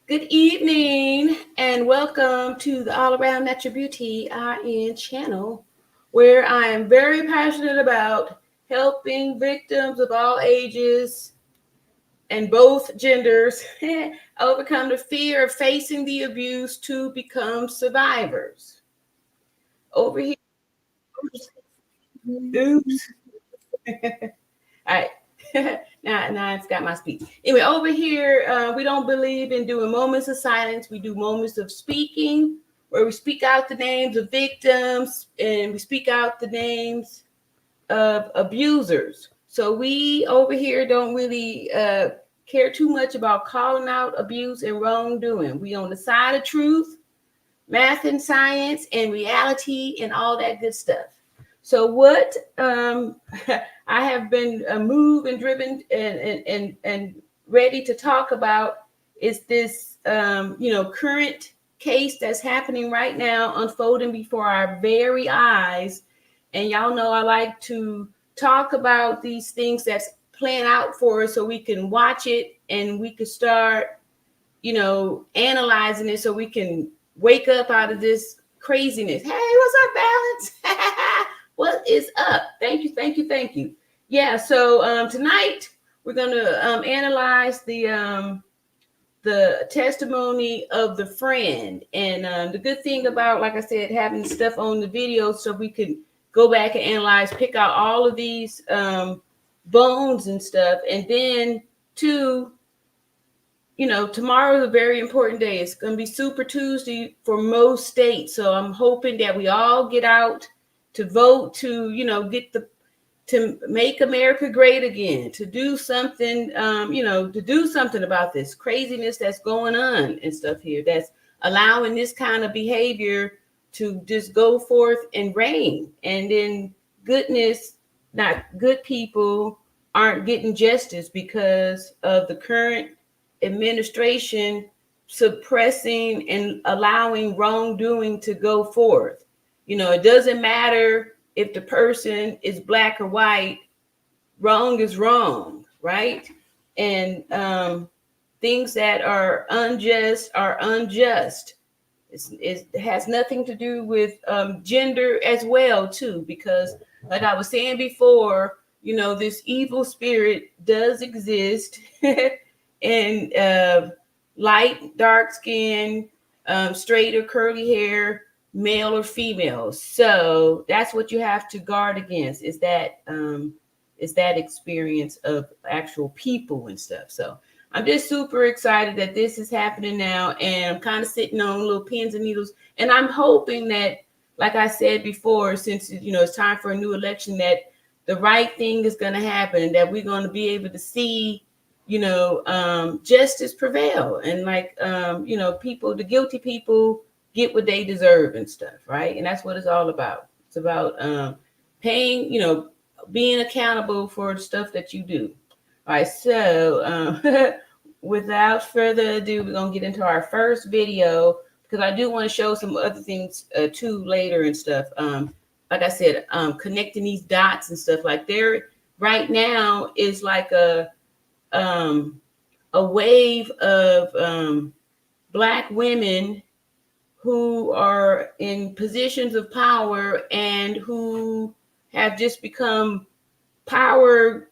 Good evening and welcome to the All Around Natural Beauty RN channel, where I am very passionate about helping victims of all ages and both genders overcome the fear of facing the abuse to become survivors. Over here, oops. All right. now I've got my speech. Anyway, over here, we don't believe in doing moments of silence. We do moments of speaking, where we speak out the names of victims and we speak out the names of abusers. So we over here don't really care too much about calling out abuse and wrongdoing. We on the side of truth, math and science, and reality, and all that good stuff. So what I have been moved and driven and ready to talk about is this current case that's happening right now, unfolding before our very eyes. And y'all know I like to talk about these things that's playing out for us so we can watch it and we can start, analyzing it so we can wake up out of this craziness. Hey, what's up, Balance? What is up? Thank you. Yeah, so tonight we're going to analyze the testimony of the friend. And the good thing about, like I said, having stuff on the video so we can go back and analyze, pick out all of these bones and stuff. And then, too, tomorrow is a very important day. It's going to be Super Tuesday for most states. So I'm hoping that we all get out to vote, to to make America great again, to do something, to do something about this craziness that's going on and stuff here, that's allowing this kind of behavior to just go forth and reign. And then not good people aren't getting justice because of the current administration suppressing and allowing wrongdoing to go forth. It doesn't matter if the person is black or white, wrong is wrong, right? And things that are unjust are unjust. It has nothing to do with gender as well, too, because like I was saying before, this evil spirit does exist and light, dark skin, straight or curly hair, male or female. So that's what you have to guard against, is that experience of actual people and stuff. So I'm just super excited that this is happening now, and I'm kind of sitting on little pins and needles, and I'm hoping that, like I said before, since it's time for a new election, that the right thing is going to happen, and that we're going to be able to see justice prevail, and people, the guilty people, get what they deserve and stuff, right? And that's what it's all about. It's about paying, being accountable for the stuff that you do. All right, so without further ado, we're gonna get into our first video, because I do want to show some other things too later and stuff. Like I said, connecting these dots and stuff. Like there right now is like a wave of Black women who are in positions of power and who have just become power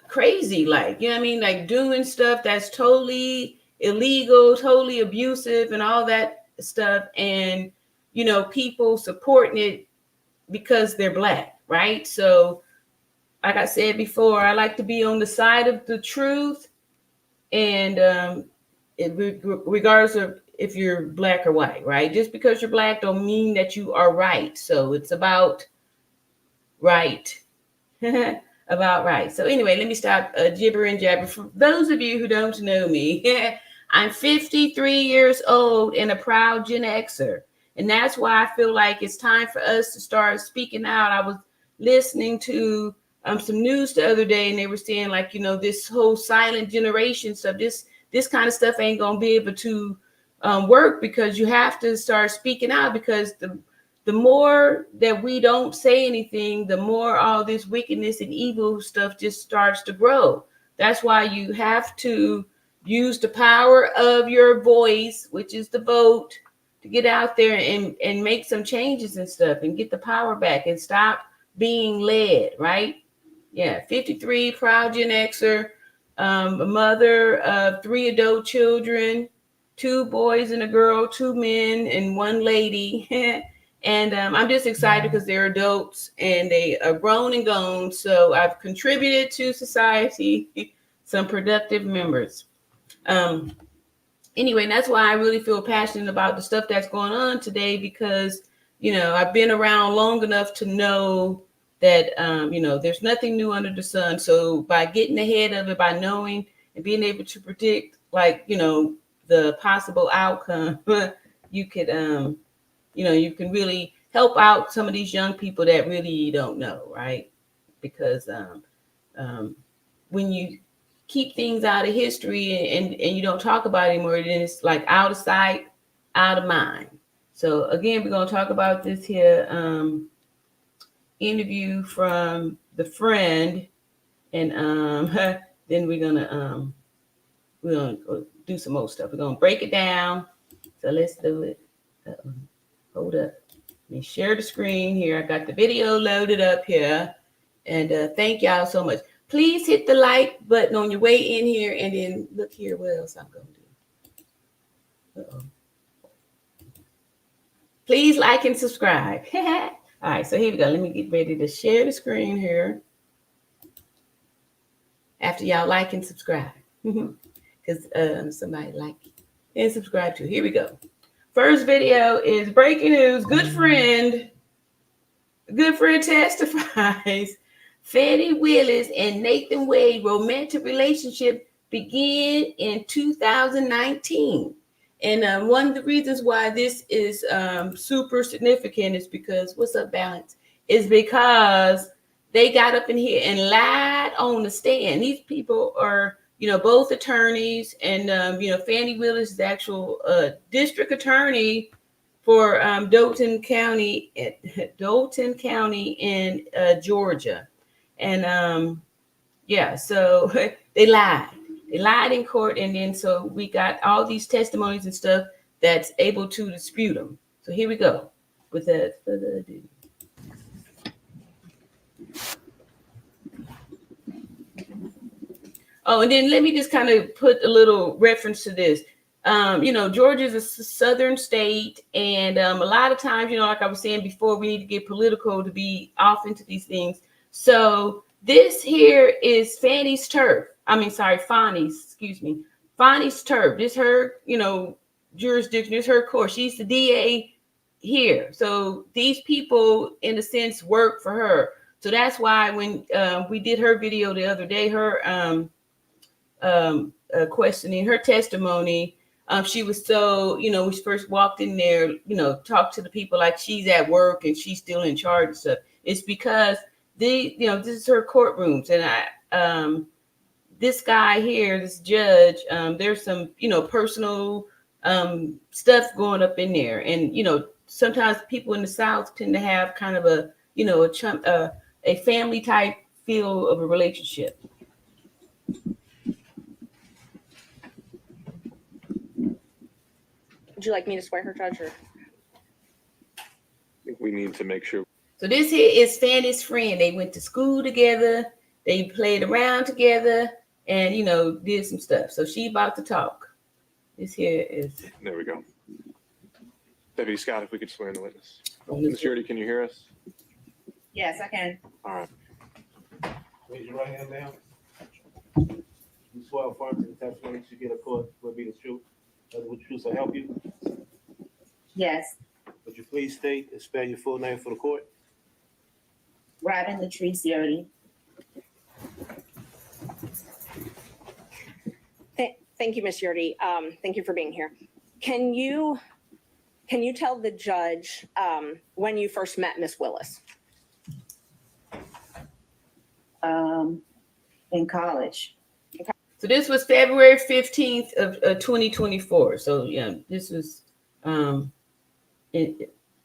crazy, like, like doing stuff that's totally illegal, totally abusive and all that stuff. And, people supporting it because they're Black, right? So like I said before, I like to be on the side of the truth, and regardless of if you're Black or white, right? Just because you're Black don't mean that you are right. So it's about right. About right. So anyway, let me stop gibbering jabber. For those of you who don't know me, I'm 53 years old and a proud Gen Xer. And that's why I feel like it's time for us to start speaking out. I was listening to some news the other day, and they were saying, like, this whole silent generation stuff, this kind of stuff ain't going to be able to work, because you have to start speaking out, because the more that we don't say anything, the more all this wickedness and evil stuff just starts to grow. That's why you have to use the power of your voice, which is the vote, to get out there and make some changes and stuff and get the power back and stop being led, right? Yeah, 53, proud Gen Xer, a mother of 3 adult children, 2 boys and a girl, 2 men and 1 lady. And I'm just excited because they're adults and they are grown and gone. So I've contributed to society, some productive members. Anyway, and that's why I really feel passionate about the stuff that's going on today, because, I've been around long enough to know that, there's nothing new under the sun. So by getting ahead of it, by knowing and being able to predict, the possible outcome, you could, you can really help out some of these young people that really don't know, right? Because when you keep things out of history and you don't talk about it anymore, then it's like out of sight, out of mind. So again, we're going to talk about this here interview from the friend, and then we're gonna do some more stuff. We're gonna break it down. So let's do it. Hold up. Let me share the screen here. I got the video loaded up here, and thank y'all so much. Please hit the like button on your way in here, and then look here what else I'm going to do. Please like and subscribe. All right, so here we go. Let me get ready to share the screen here. After y'all like and subscribe. Because somebody like and subscribe too. Here we go. First video is breaking news. Good friend testifies. Fani Willis and Nathan Wade romantic relationship began in 2019. And one of the reasons why this is super significant is because, what's up, Balance? Is because they got up in here and lied on the stand. These people are, both attorneys, and, Fani Willis is the actual district attorney for Fulton County in Georgia. And so they lied. They lied in court, and then so we got all these testimonies and stuff that's able to dispute them. So here we go. Without further ado. Oh, and then let me just kind of put a little reference to this. Georgia is a southern state, and a lot of times, like I was saying before, we need to get political to be off into these things. So this here is Fani's turf. Fani's turf. This her, jurisdiction. This her court. She's the DA here. So these people, in a sense, work for her. So that's why when we did her video the other day, her questioning, her testimony, she was so, when she first walked in there, talked to the people like she's at work and she's still in charge and stuff. It's because this is her courtrooms, and this guy here, this judge, there's some, personal stuff going up in there, and sometimes people in the South tend to have kind of a, a family type feel of a relationship. Would you like me to swear her, Judge? Or? I think we need to make sure. So this here is Fani's friend. They went to school together. They played around together, and did some stuff. So she about to talk. This here is. There we go. Deputy Scott, if we could swear in the witness. Ms. Yurdy, can you hear us? Yes, I can. All right. Raise your right hand down. You swear affirm to the testimony you get a court will be the truth. Does the truth will help you? Yes, Would you please state and spell your full name for the court? Robin Latrice Yurdy. Thank you, Ms. Yurdy. Thank you for being here. Can you tell the judge when you first met Miss Willis? In college. So this was February 15th of 2024. So yeah, this was a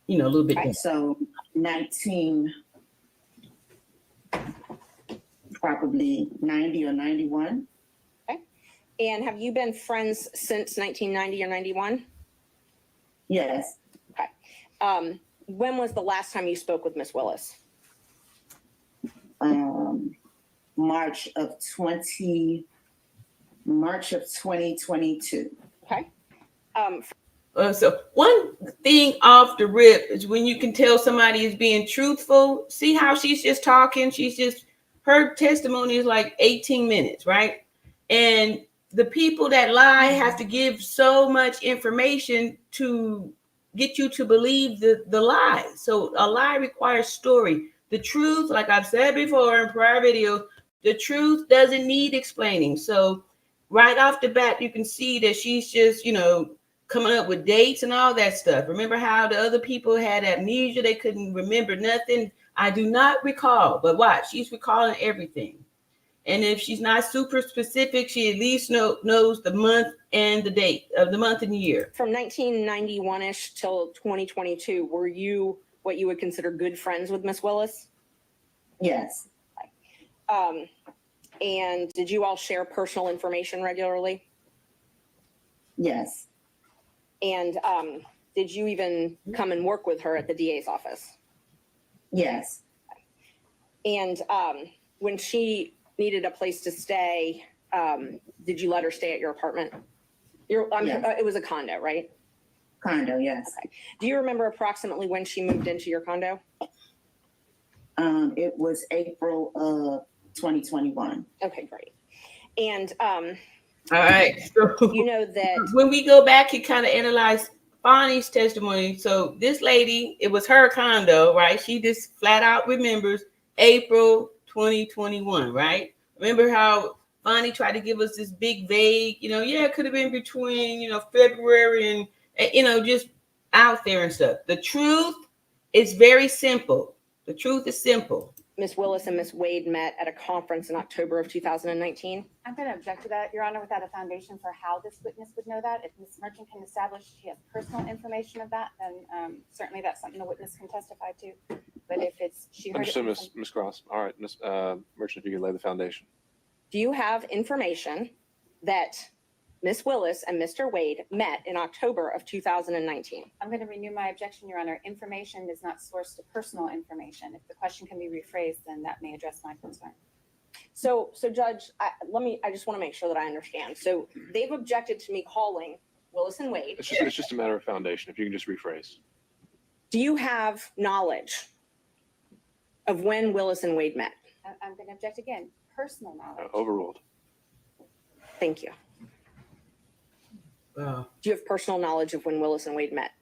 little bit. Right, so 19, probably 90 or 91. Okay. And have you been friends since 1990 or 91? Yes. When was the last time you spoke with Miss Willis? March of 2022. Okay. So one thing off the rip is when you can tell somebody is being truthful. See how she's just talking? Her testimony is like 18 minutes, right? And the people that lie have to give so much information to get you to believe the lie. So a lie requires story. The truth, like I've said before in prior videos, the truth doesn't need explaining. So right off the bat, you can see that she's just, coming up with dates and all that stuff. Remember how the other people had amnesia? They couldn't remember nothing. I do not recall, but watch, she's recalling everything. And if she's not super specific, she at least knows the month and the date of the month and year. From 1991-ish till 2022, were you what you would consider good friends with Miss Willis? Yes. And did you all share personal information regularly? Yes. And did you even come and work with her at the DA's office? Yes. And when she needed a place to stay, did you let her stay at your apartment? Yes. It was a condo, right? Condo, yes. Okay. Do you remember approximately when she moved into your condo? It was April of 2021. Okay, great. And All right. So you know that when we go back and kind of analyze Fani's testimony, so this lady, it was her condo, right? She just flat out remembers April 2021, right? Remember how Fani tried to give us this big vague, it could have been between, February and, just out there and stuff. The truth is very simple. The truth is simple. Miss Willis and Miss Wade met at a conference in October of 2019. I'm going to object to that, Your Honor, without a foundation for how this witness would know that. If Ms. Merchant can establish she has personal information of that, then certainly that's something the witness can testify to. But if it's she heard Understood, it Ms. Cross. All right, Ms. Merchant, if you can lay the foundation. Do you have information that Miss Willis and Mr. Wade met in October of 2019? I'm going to renew my objection, Your Honor. Information is not sourced to personal information. If the question can be rephrased, then that may address my concern. So Judge, I just want to make sure that I understand. So they've objected to me calling Willis and Wade. It's just a matter of foundation. If you can just rephrase. Do you have knowledge of when Willis and Wade met? I'm going to object again. Personal knowledge. Overruled. Thank you. Do you have personal knowledge of when Willis and Wade met?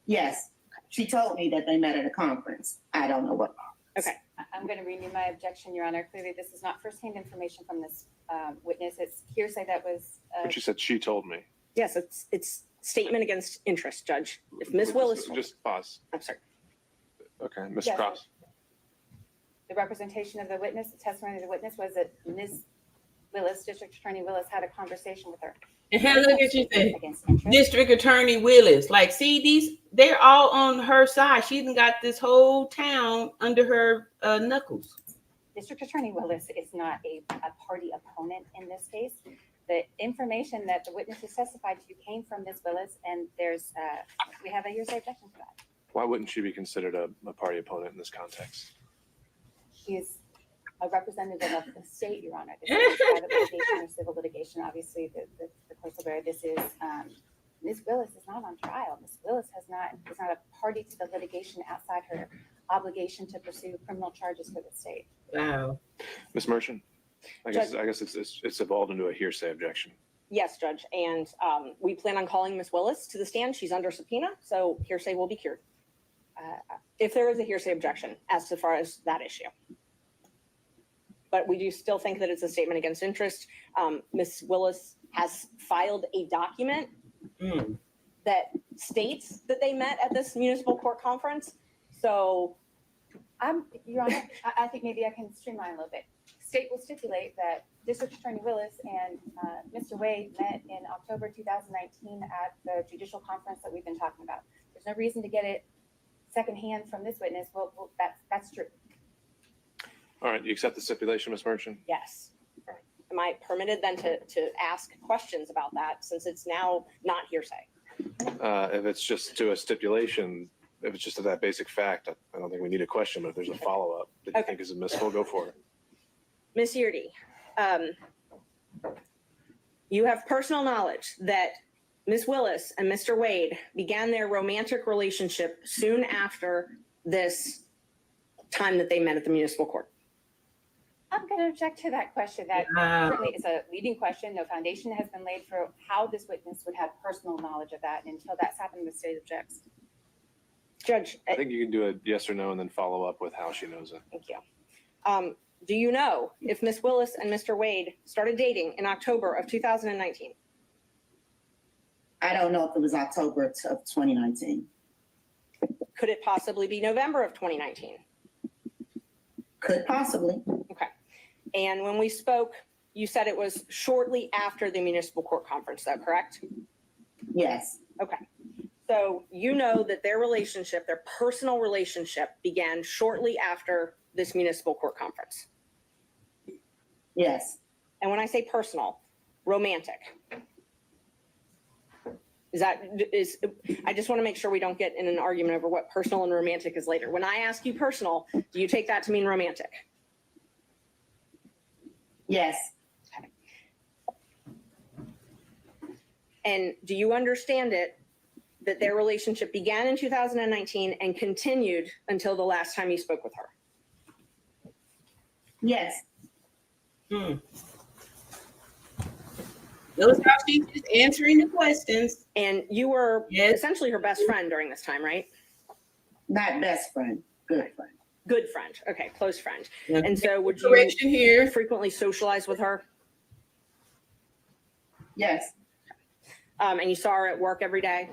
Yes. She told me that they met at a conference. I don't know what. Okay. I'm going to renew my objection, Your Honor. Clearly, this is not firsthand information from this witness. It's hearsay that was. But you said she told me. Yes, it's statement against interest, Judge. If Miss Willis. Just pause. I'm sorry. Okay, Ms. Yes. Cross. The representation of the witness, the testimony of the witness was that Ms. Willis, District Attorney Willis, had a conversation with her. And look at you say, Against interest. District Attorney Willis. Like, see, they're all on her side. She even got this whole town under her knuckles. District Attorney Willis is not a party opponent in this case. The information that the witness has testified to came from Ms. Willis, and we have a hearsay objection for that. Why wouldn't she be considered a party opponent in this context? She is a representative of the state, Your Honor. This is private litigation or civil litigation. Obviously, the courts will bear this is Ms. Willis is not on trial. Ms. Willis is not a party to the litigation outside her obligation to pursue criminal charges for the state. Wow. Ms. Merchant, I guess it's evolved into a hearsay objection. Yes, Judge. And we plan on calling Ms. Willis to the stand. She's under subpoena, so hearsay will be cured. If there is a hearsay objection as far as that issue. But we do still think that it's a statement against interest. Ms. Willis has filed a document that states that they met at this municipal court conference. So Your Honor, I think maybe I can streamline a little bit. State will stipulate that District Attorney Willis and Mr. Wade met in October 2019 at the judicial conference that we've been talking about. There's no reason to get it secondhand from this witness. Well, that's true. All right, you accept the stipulation, Ms. Merchant? yes. am I permitted then to ask questions about that since it's now not hearsay? If it's just to a stipulation, if it's just to that basic fact, I don't think we need a question, but if there's a follow-up that you Okay. think is admissible, go for it. Ms. Yurdy, you have personal knowledge that Ms. Willis and Mr. Wade began their romantic relationship soon after this time that they met at the municipal court. I'm going to object to that question. That certainly is a leading question. No foundation has been laid for how this witness would have personal knowledge of that. And until that's happened, the state objects. Judge, I think you can do a yes or no and then follow up with how she knows it. thank you. Do you know if Ms. Willis and Mr. Wade started dating in October of 2019? I don't know if it was October of 2019. Could it possibly be November of 2019? Could possibly. Okay. And when we spoke, you said it was shortly after the municipal court conference, is that correct? Yes. Okay. So you know that their relationship, their personal relationship began shortly after this municipal court conference. Yes. And when I say personal, romantic. I just want to make sure we don't get in an argument over what personal and romantic is later. When I ask you personal, do you take that to mean romantic? Yes. And do you understand it that their relationship began in 2019 and continued until the last time you spoke with her? Yes. Notice how she's just answering the questions. And you were Yes. essentially her best friend during this time, right? Not best friend. Good friend. Good friend. Okay, close friend. And so would you Correction here. frequently socialize with her? Yes. And you saw her at work every day?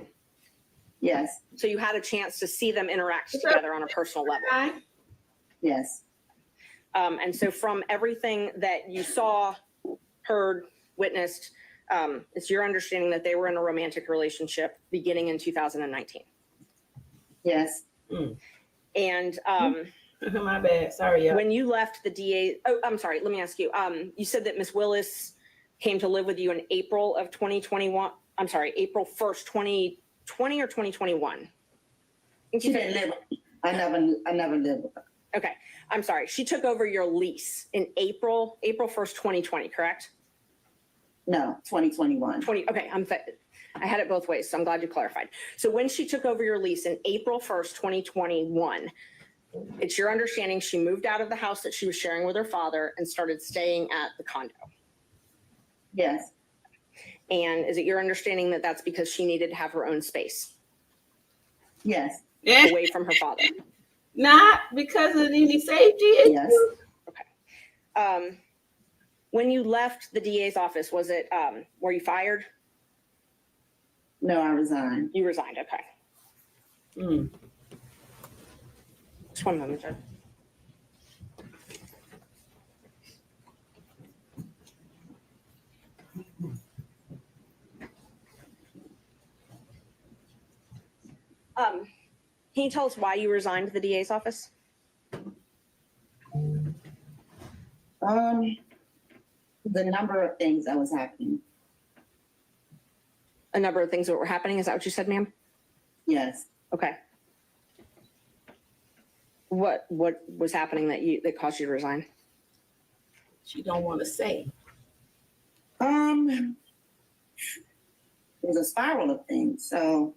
Yes. So you had a chance to see them interact What's up? together on a personal level. Hi. Yes. And so from everything that you saw, heard, witnessed, it's your understanding that they were in a romantic relationship beginning in 2019. Yes. And My bad. Sorry, y'all. when you left the DA, oh, I'm sorry, let me ask you, you said that Ms. Willis came to live with you in April of 2021. I'm sorry, April 1st, 2020 or 2021? She didn't live. I never lived with her. Okay, I'm sorry. She took over your lease in April 1st, 2020, correct? No, 2021. Okay, I had it both ways, so I'm glad you clarified. So when she took over your lease in April 1st, 2021, it's your understanding she moved out of the house that she was sharing with her father and started staying at the condo. Yes. And is it your understanding that that's because she needed to have her own space Yes. Yeah. away from her father? Not because of any safety issues. Yes. When you left the DA's office, was it, were you fired? No, I resigned. You resigned, okay. Mm. Just one moment, Judge. Can you tell us why you resigned the DA's office? The number of things that was happening. A number of things that were happening. Is that what you said, ma'am? Yes. Okay. What was happening that caused you to resign? She don't want to say. It was a spiral of things. So,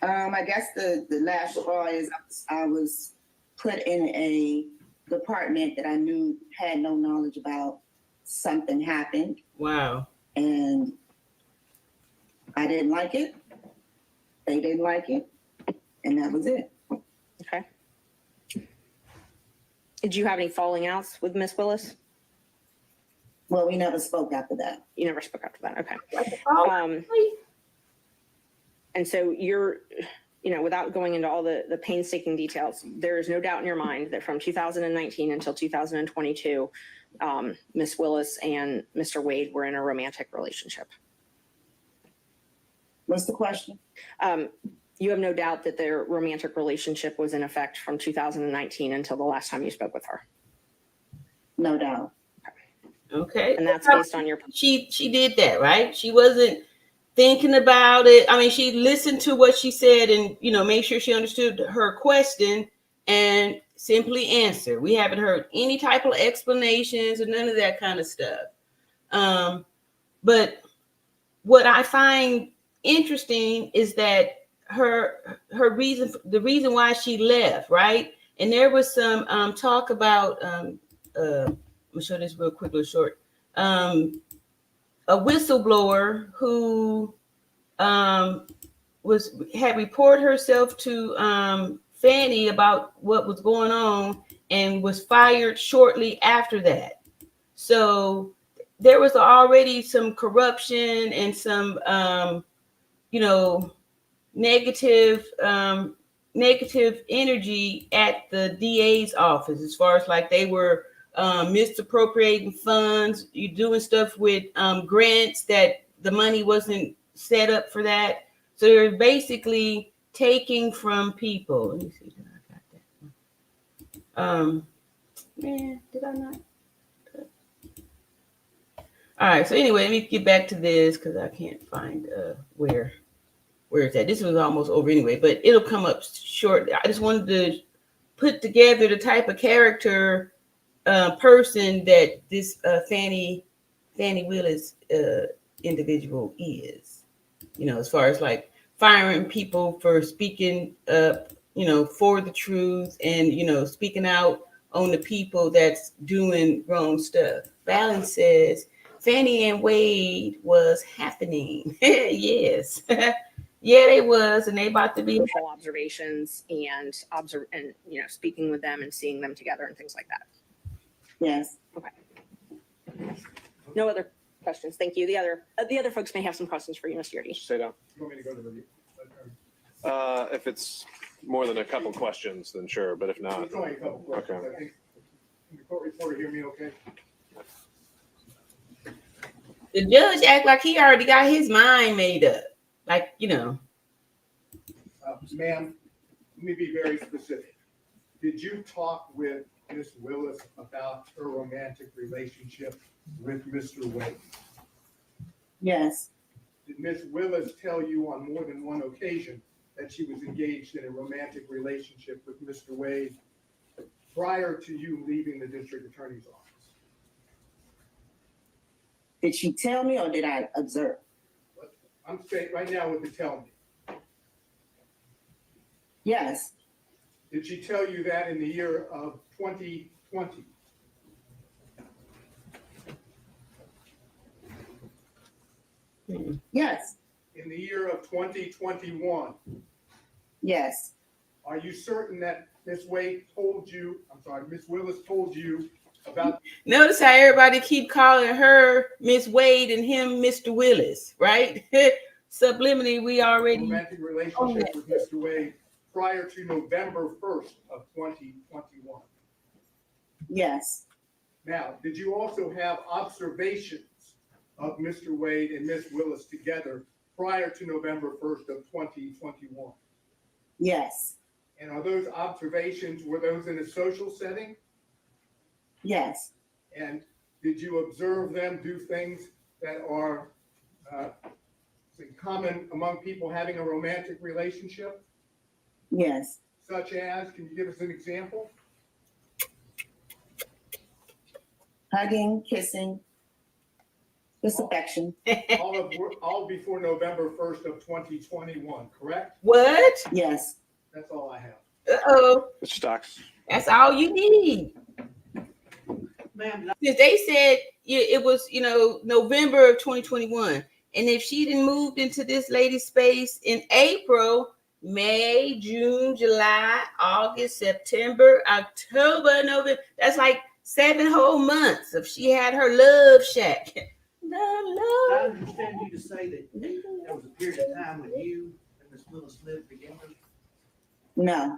I guess the last straw is I was put in a department that I knew had no knowledge about. Something happened Wow. and I didn't like it. They didn't like it. And that was it. Okay. Did you have any falling outs with Miss Willis? Well, we never spoke after that. You never spoke after that. Okay. Oh, And so without going into all the painstaking details, there is no doubt in your mind that from 2019 until 2022, Miss Willis and Mr. Wade were in a romantic relationship. What's the question? You have no doubt that their romantic relationship was in effect from 2019 until the last time you spoke with her. No doubt. Okay. And that's based on your. She did that, right? She wasn't thinking about it. I mean, she listened to what she said and, made sure she understood her question and simply answer. We haven't heard any type of explanations or none of that kind of stuff. But what I find interesting is that the reason why she left, right? And there was some talk about I'm gonna show this real quick, real short. A whistleblower who had reported herself to Fani about what was going on and was fired shortly after that. So there was already some corruption and some negative energy at the DA's office, as far as like they were misappropriating funds, you doing stuff with grants that the money wasn't set up for that. So they're basically taking from people. Let me see, did I got that one? Did I not? All right, so anyway, let me get back to this because I can't find where it's at. This was almost over anyway, but it'll come up shortly. I just wanted to put together the type of character person that this Fani Willis individual is. As far as like firing people for speaking up, for the truth and, speaking out on the people that's doing wrong stuff. Valen says, Fani and Wade was happening. Yes. Yeah, they was, and they about to be Social observations and speaking with them and seeing them together and things like that. Yes. Okay. No other questions. Thank you. The other folks may have some questions for you, Ms. Yurdi. Stay down. You want me to go to the? If it's more than a couple questions, then sure, but if not, It's only a couple questions. Okay. I think, can the court reporter hear me okay? the judge act like he already got his mind made up. Like, Ma'am, let me be very specific. Did you talk with Ms. Willis about her romantic relationship with Mr. Wade? Yes. Did Ms. Willis tell you on more than one occasion that she was engaged in a romantic relationship with Mr. Wade prior to you leaving the district attorney's office? Did she tell me or did I observe? I'm saying right now with the tell me. Yes. Did she tell you that in the year of 2020? Yes. In the year of 2021? Yes. Are you certain that Ms. Willis told you about? notice how everybody keep calling her Miss Wade and him Mr. Willis, right? Subliminally, we already romantic relationship with Mr. Wade prior to November 1st of 2021? Yes. Now, did you also have observations of Mr. Wade and Ms. Willis together prior to November 1st of 2021? Yes. And are those observations, were those in a social setting? Yes. And did you observe them do things that are common among people having a romantic relationship? Yes. Such as, can you give us an example? Hugging, kissing, just affection. All before November 1st of 2021, correct? what? Yes. That's all I have. Uh-oh. Mr. Stocks. That's all you need. Ma'am, Since they said it was, November of 2021. And if she didn't moved into this lady's space in April, May, June, July, August, September, October, November, that's like 7 whole months if she had her love shack. I understand you to say that there was a period of time when you and Ms. Willis lived together. No.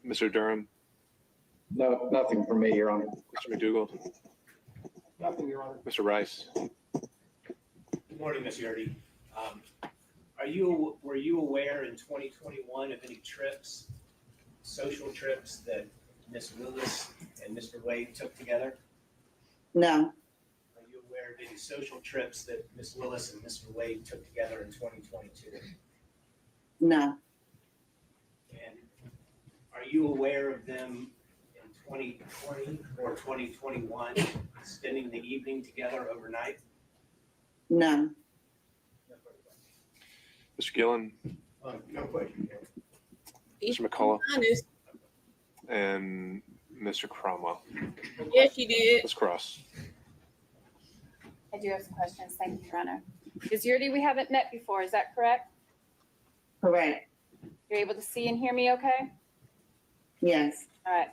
Mr. Durham, No, nothing from me, Your Honor. Mr. McDougall, nothing, Your Honor. Mr. Rice. Good morning, Ms. Yurdi. Were you aware in 2021 of any trips, social trips that Ms. Willis and Mr. Wade took together? No, Are you aware of any social trips that Ms. Willis and Mr. Wade took together in 2022? no, And are you aware of them in 2020 or 2021 spending the evening together overnight? no, Mr. Gillen, No question. Mr. McCullough, Honest. and Mr. Cromwell. Yes, she did. Let's cross. I do have some questions. Thank you, Your Honor. Ms. Yurdi, we haven't met before, is that correct? correct, You're able to see and hear me okay? yes, All right.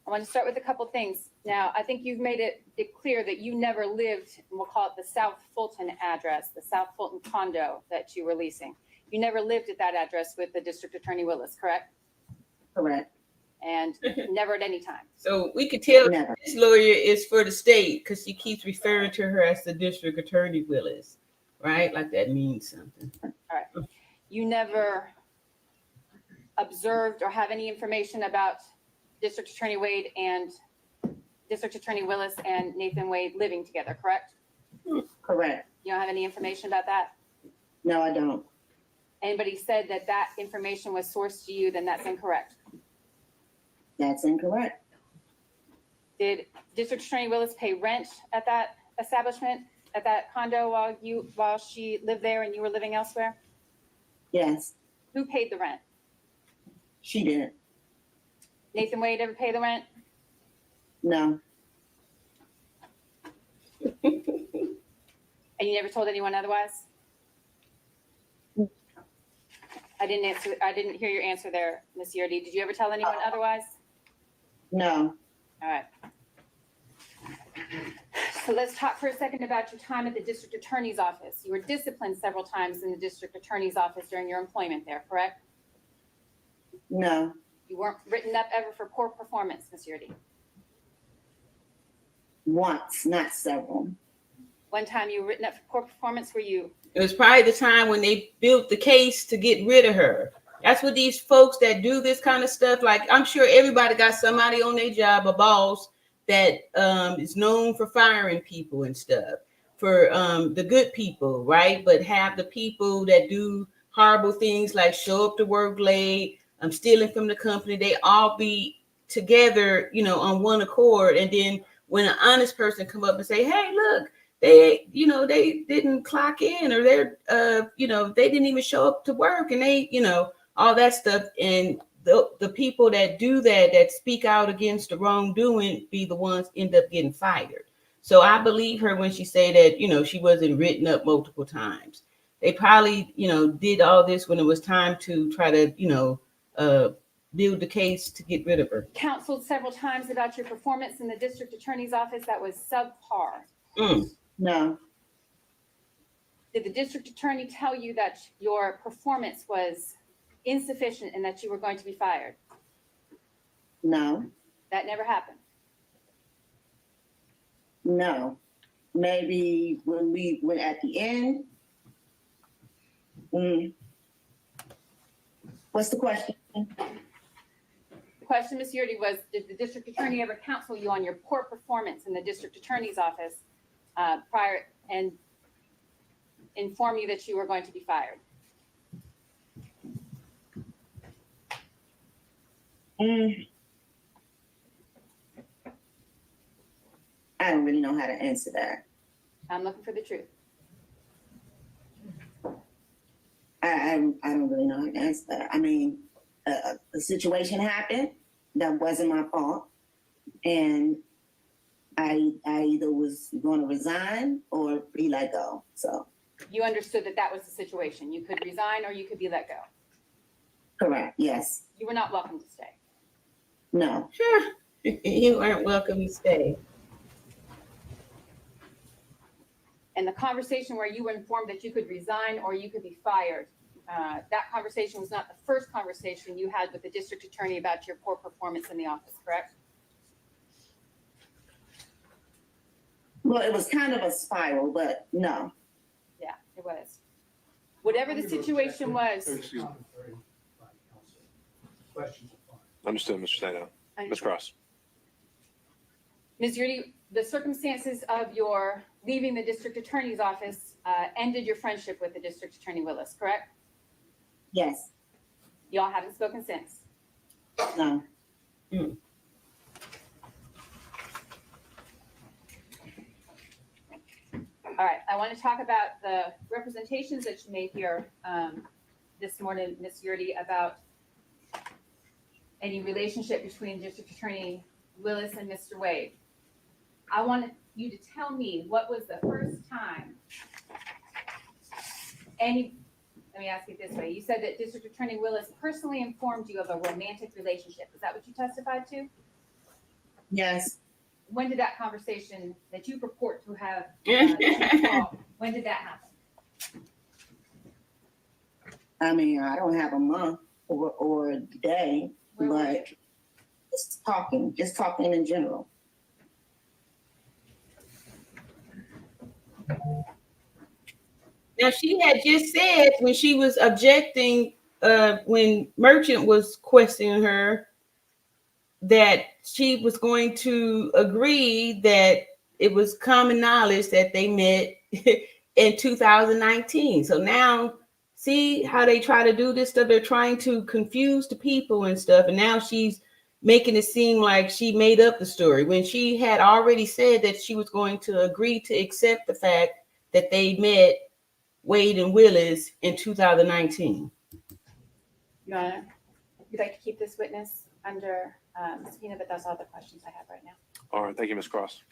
I want to start with a couple things. Now, I think you've made it clear that you never lived, and we'll call it the South Fulton address, the South Fulton condo that you were leasing. You never lived at that address with the District Attorney Willis, correct? correct, And never at any time. So we could tell never, this lawyer is for the state because she keeps referring to her as the district attorney Willis, right? Like that means something. You never observed or have any information about District Attorney Wade and District Attorney Willis and Nathan Wade living together, correct? correct, You don't have any information about that? no, I don't, Anybody said that that information was sourced to you, then that's incorrect. that's incorrect, Did District Attorney Willis pay rent at that establishment, at that condo while she lived there and you were living elsewhere? yes, Who paid the rent? she didn't, Nathan Wade ever pay the rent? no, And you never told anyone otherwise? I didn't hear your answer there, Ms. Yurdi. Did you ever tell anyone otherwise? no, All right. So let's talk for a second about your time at the district attorney's office. You were disciplined several times in the district attorney's office during your employment there, correct? no, You weren't written up ever for poor performance, Ms. Yurdi. once, not several, One time you were written up for poor performance, were you? It was probably the time when they built the case to get rid of her. That's what these folks that do this kind of stuff, like I'm sure everybody got somebody on their job, a boss that is known for firing people and stuff, for the good people, right? But have the people that do horrible things like show up to work late, stealing from the company, they all be together, on one accord. And then when an honest person come up and say, hey, look, they didn't clock in, or they didn't even show up to work, and they, all that stuff. And the people that do that speak out against the wrongdoing be the ones end up getting fired. So I believe her when she said that, she wasn't written up multiple times. They probably, did all this when it was time to try to, build the case to get rid of her. Counseled several times about your performance in the district attorney's office that was subpar. no, Did the district attorney tell you that your performance was insufficient and that you were going to be fired? no, That never happened. no. Maybe when we went at the end. What's the question? The question, Ms. Yurdi, was did the district attorney ever counsel you on your poor performance in the district attorney's office prior and inform you that you were going to be fired? I don't really know how to answer that. I'm looking for the truth. I don't really know how to answer that. I mean, the situation happened. That wasn't my fault. And I either was going to resign or be let go. So, You understood that that was the situation. You could resign or you could be let go. correct, yes. You were not welcome to stay. No, Sure. You weren't welcome to stay. And the conversation where you were informed that you could resign or you could be fired, that conversation was not the first conversation you had with the district attorney about your poor performance in the office, correct? well, it was kind of a spiral, but no. Yeah, it was. Whatever the situation was. Questions are fine. Understood, Mr. Stato. Ms. Cross. Ms. Yurdi, the circumstances of your leaving the district attorney's office ended your friendship with the district attorney Willis, correct? Yes, Y'all haven't spoken since. no. All right, I want to talk about the representations that you made here this morning, Ms. Yurdi, about any relationship between District Attorney Willis and Mr. Wade. I want you to tell me what was the first time let me ask it this way. You said that District Attorney Willis personally informed you of a romantic relationship. Is that what you testified to? Yes, When did that conversation that you purport to have, when did that happen? I mean, I don't have a month or a day, Where were you? but just talking in general. Now, she had just said when she was objecting, when Merchant was questioning her, that she was going to agree that it was common knowledge that they met in 2019. So now, see how they try to do this stuff? They're trying to confuse the people and stuff. And now she's making it seem like she made up the story when she had already said that she was going to agree to accept the fact that they met Wade and Willis in 2019. Your Honor, you'd like to keep this witness under subpoena, but that's all the questions I have right now. All right, thank you, Ms. Cross.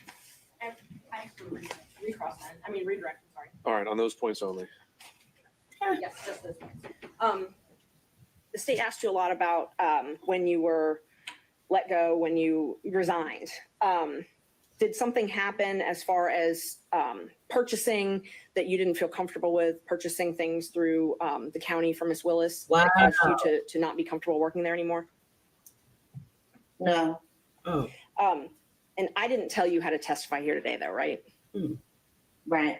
Redirect, sorry. All right, on those points only. Yes, just this one. The state asked you a lot about when you were let go, when you resigned. Did something happen as far as purchasing that you didn't feel comfortable with, purchasing things through the county for Ms. Willis? Wow. That caused you to not be comfortable working there anymore? No, Oh, And I didn't tell you how to testify here today, though, right? right,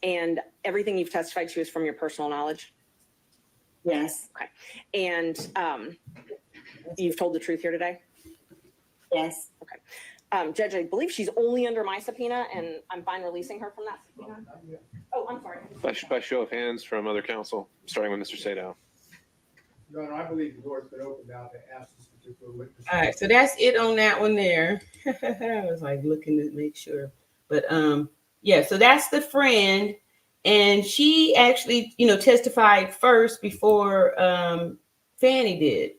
And everything you've testified to is from your personal knowledge? yes, And you've told the truth here today? yes. Judge, I believe she's only under my subpoena, and I'm fine releasing her from that subpoena. Oh, I'm sorry. By show of hands from other counsel, starting with Mr. Sadow. Your Honor, I believe the door's been opened now to ask this particular witness. all right. So that's it on that one there. I was like looking to make sure, but yeah. So that's the friend, and she actually, testified first before Fani did,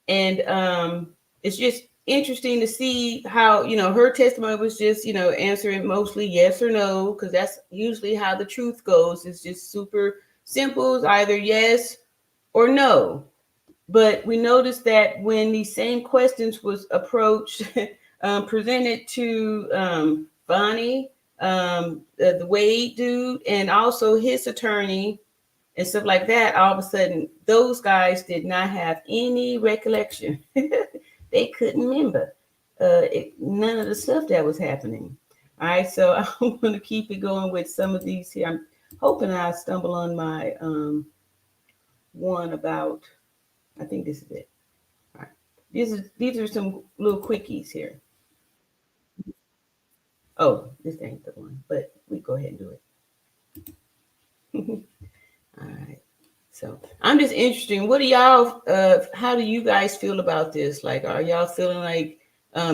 and it's just interesting to see how her testimony was just answering mostly yes or no, because that's usually how the truth goes. It's just super simple. It's either yes or no. But we noticed that when these same questions was approached, presented to Fani, the Wade dude, and also his attorney and stuff like that, all of a sudden those guys did not have any recollection. They couldn't remember none of the stuff that was happening. All right, so I'm going to keep it going with some of these here. I'm hoping I stumble on my one about, I think this is it. All right, these are some little quickies here. Oh, this ain't the one, but we go ahead and do it. All right. So I'm just interested. What do y'all, how do you guys feel about this? Like, are y'all feeling like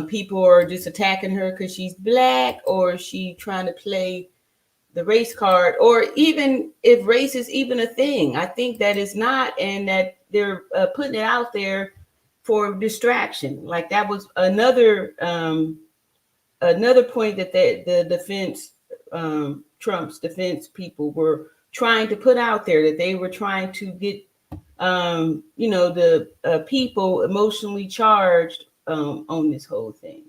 people are just attacking her because she's black, or is she trying to play the race card? Or even if race is even a thing, I think that it's not, and that they're putting it out there for distraction. Like that was another point that the defense, Trump's defense people were trying to put out there, that they were trying to get, the people emotionally charged on this whole thing.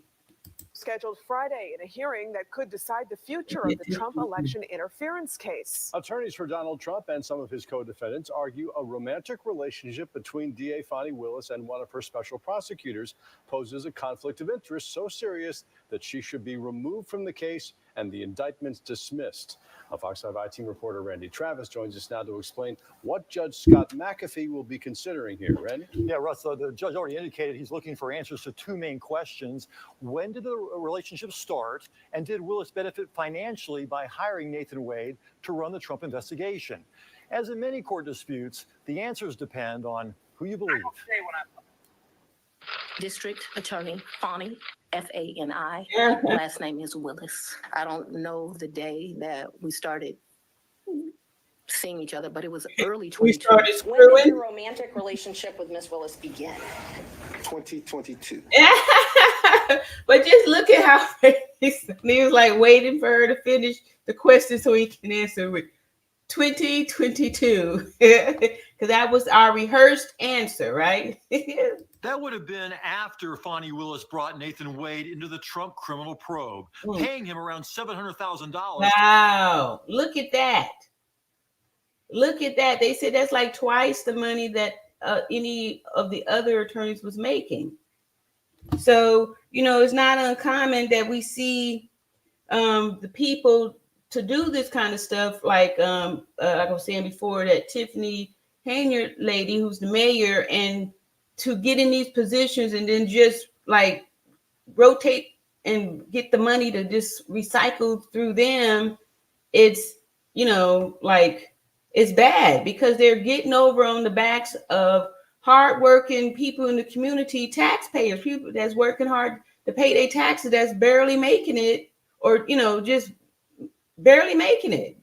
Scheduled Friday in a hearing that could decide the future of the Trump election interference case. Attorneys for Donald Trump and some of his co-defendants argue a romantic relationship between DA Fani Willis and one of her special prosecutors poses a conflict of interest so serious that she should be removed from the case and the indictments dismissed. A Fox 5 IT reporter Randy Travis joins us now to explain what Judge Scott McAfee will be considering here. Randy? Yeah, Russ, the judge already indicated he's looking for answers to two main questions. When did the relationship start? And did Willis benefit financially by hiring Nathan Wade to run the Trump investigation? As in many court disputes, the answers depend on who you believe. District Attorney Fani, F-A-N-I. Last name is Willis. I don't know the day that we started seeing each other, but it was early 2022. When did your romantic relationship with Miss Willis begin? 2022. But just look at how he was like waiting for her to finish the question so he can answer with 2022. Because that was our rehearsed answer, right? That would have been after Fani Willis brought Nathan Wade into the Trump criminal probe, paying him around $700,000. Wow. Look at that. Look at that. They said that's like twice the money that any of the other attorneys was making. So, it's not uncommon that we see the people to do this kind of stuff, like I was saying before, that Tiffany Hayner lady, who's the mayor, and to get in these positions and then just like rotate and get the money to just recycle through them, it's, it's bad because they're getting over on the backs of hardworking people in the community, taxpayers, people that's working hard to pay their taxes, that's barely making it, or, just barely making it,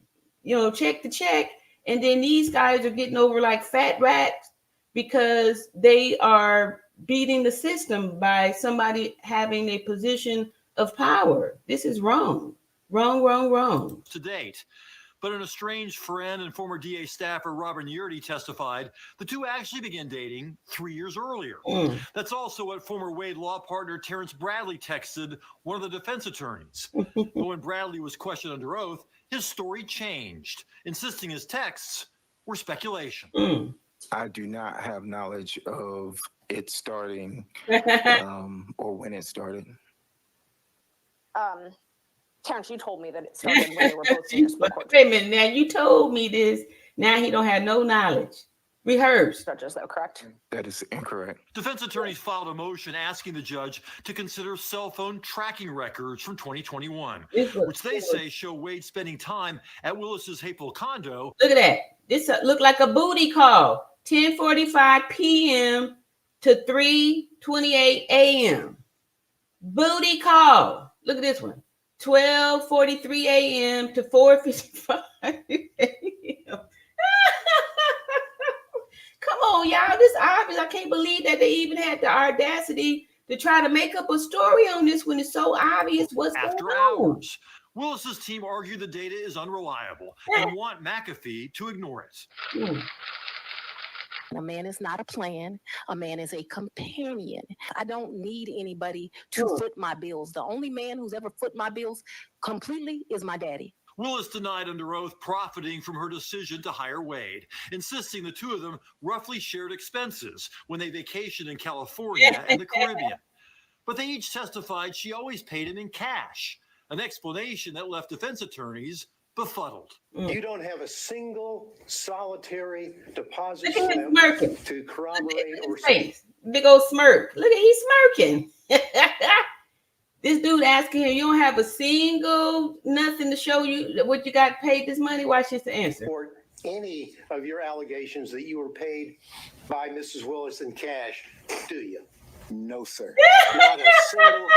check to check. And then these guys are getting over like fat rats because they are beating the system by somebody having a position of power. This is wrong. Wrong. To date. But an estranged friend and former DA staffer Robert Yerdy testified the two actually began dating 3 years earlier. That's also what former Wade law partner Terrence Bradley texted one of the defense attorneys. But when Bradley was questioned under oath, his story changed, insisting his texts were speculation. I do not have knowledge of it starting or when it started. Terrence, you told me that it started when they were both in this court. Wait a minute, now you told me this. Now he don't have no knowledge. Rehearsed. Judges, though, correct? That is incorrect. Defense attorneys filed a motion asking the judge to consider cell phone tracking records from 2021, which they say show Wade spending time at Willis's hateful condo. Look at that. This looked like a booty call. 10:45 p.m. to 3:28 a.m. Booty call. Look at this one. 12:43 a.m. to 4:55 a.m. Come on, y'all. This obvious. I can't believe that they even had the audacity to try to make up a story on this when it's so obvious what's going on. Hours, Willis's team argued the data is unreliable and want McAfee to ignore it. A man is not a plan. A man is a companion. I don't need anybody to foot my bills. The only man who's ever foot my bills completely is my daddy. Willis denied under oath profiting from her decision to hire Wade, insisting the two of them roughly shared expenses when they vacationed in California and the Caribbean. But they each testified she always paid him in cash, an explanation that left defense attorneys befuddled. You don't have a single solitary deposit Look at him smirking. to corroborate or face. Big old smirk. Look at he's smirking. This dude asking him, you don't have a single nothing to show you what you got paid this money? Watch this answer. or any of your allegations that you were paid by Mrs. Willis in cash, do you? No, sir. Not a single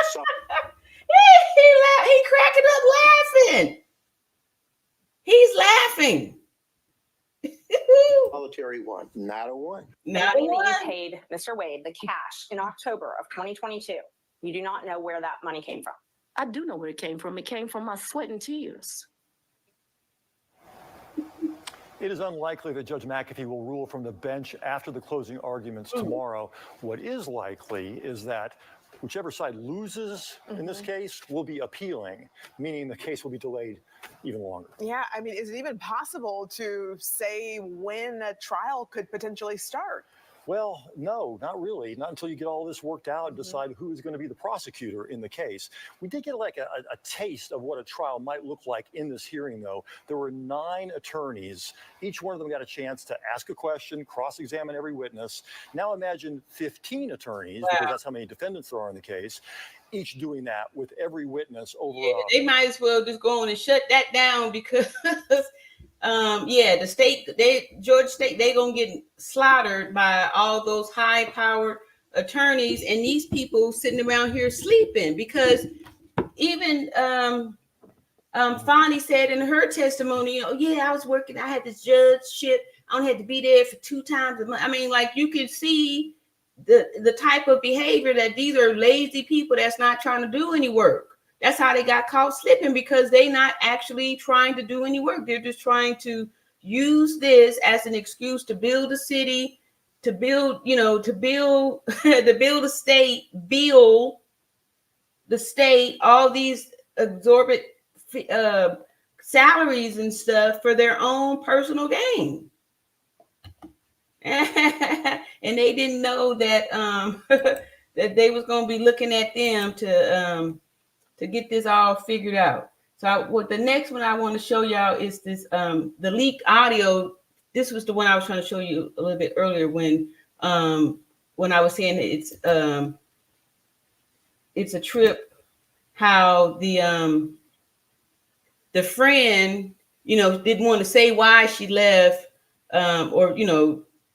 He cracking up laughing. He's laughing. solitary one, not a one. Not a You one. paid Mr. Wade the cash in October of 2022. You do not know where that money came from. I do know where it came from. It came from my sweat and tears. It is unlikely that Judge McAfee will rule from the bench after the closing arguments tomorrow. What is likely is that whichever side loses in this case will be appealing, meaning the case will be delayed even longer. Yeah, I mean, is it even possible to say when a trial could potentially start? Well, no, not really. Not until you get all this worked out and decide who is going to be the prosecutor in the case. We did get like a taste of what a trial might look like in this hearing, though. There were 9 attorneys. Each one of them got a chance to ask a question, cross-examine every witness. Now imagine 15 attorneys, because that's how many defendants there are in the case, each doing that with every witness over. They might as well just go on and shut that down because the state, Georgia State, they gonna get slaughtered by all those high-powered attorneys and these people sitting around here sleeping. Because even Fani said in her testimony, "Oh yeah, I was working. I had this judgeship. I only had to be there for 2 times a month." I mean, like you can see the type of behavior that these are lazy people that's not trying to do any work. That's how they got caught slipping, because they not actually trying to do any work. They're just trying to use this as an excuse to build a city, to build, to build a state, bill the state all these exorbitant salaries and stuff for their own personal gain. And they didn't know that that they was going to be looking at them to get this all figured out. So what the next one I want to show y'all is this the leaked audio. This was the one I was trying to show you a little bit earlier when I was saying it's a trip how the friend didn't want to say why she left or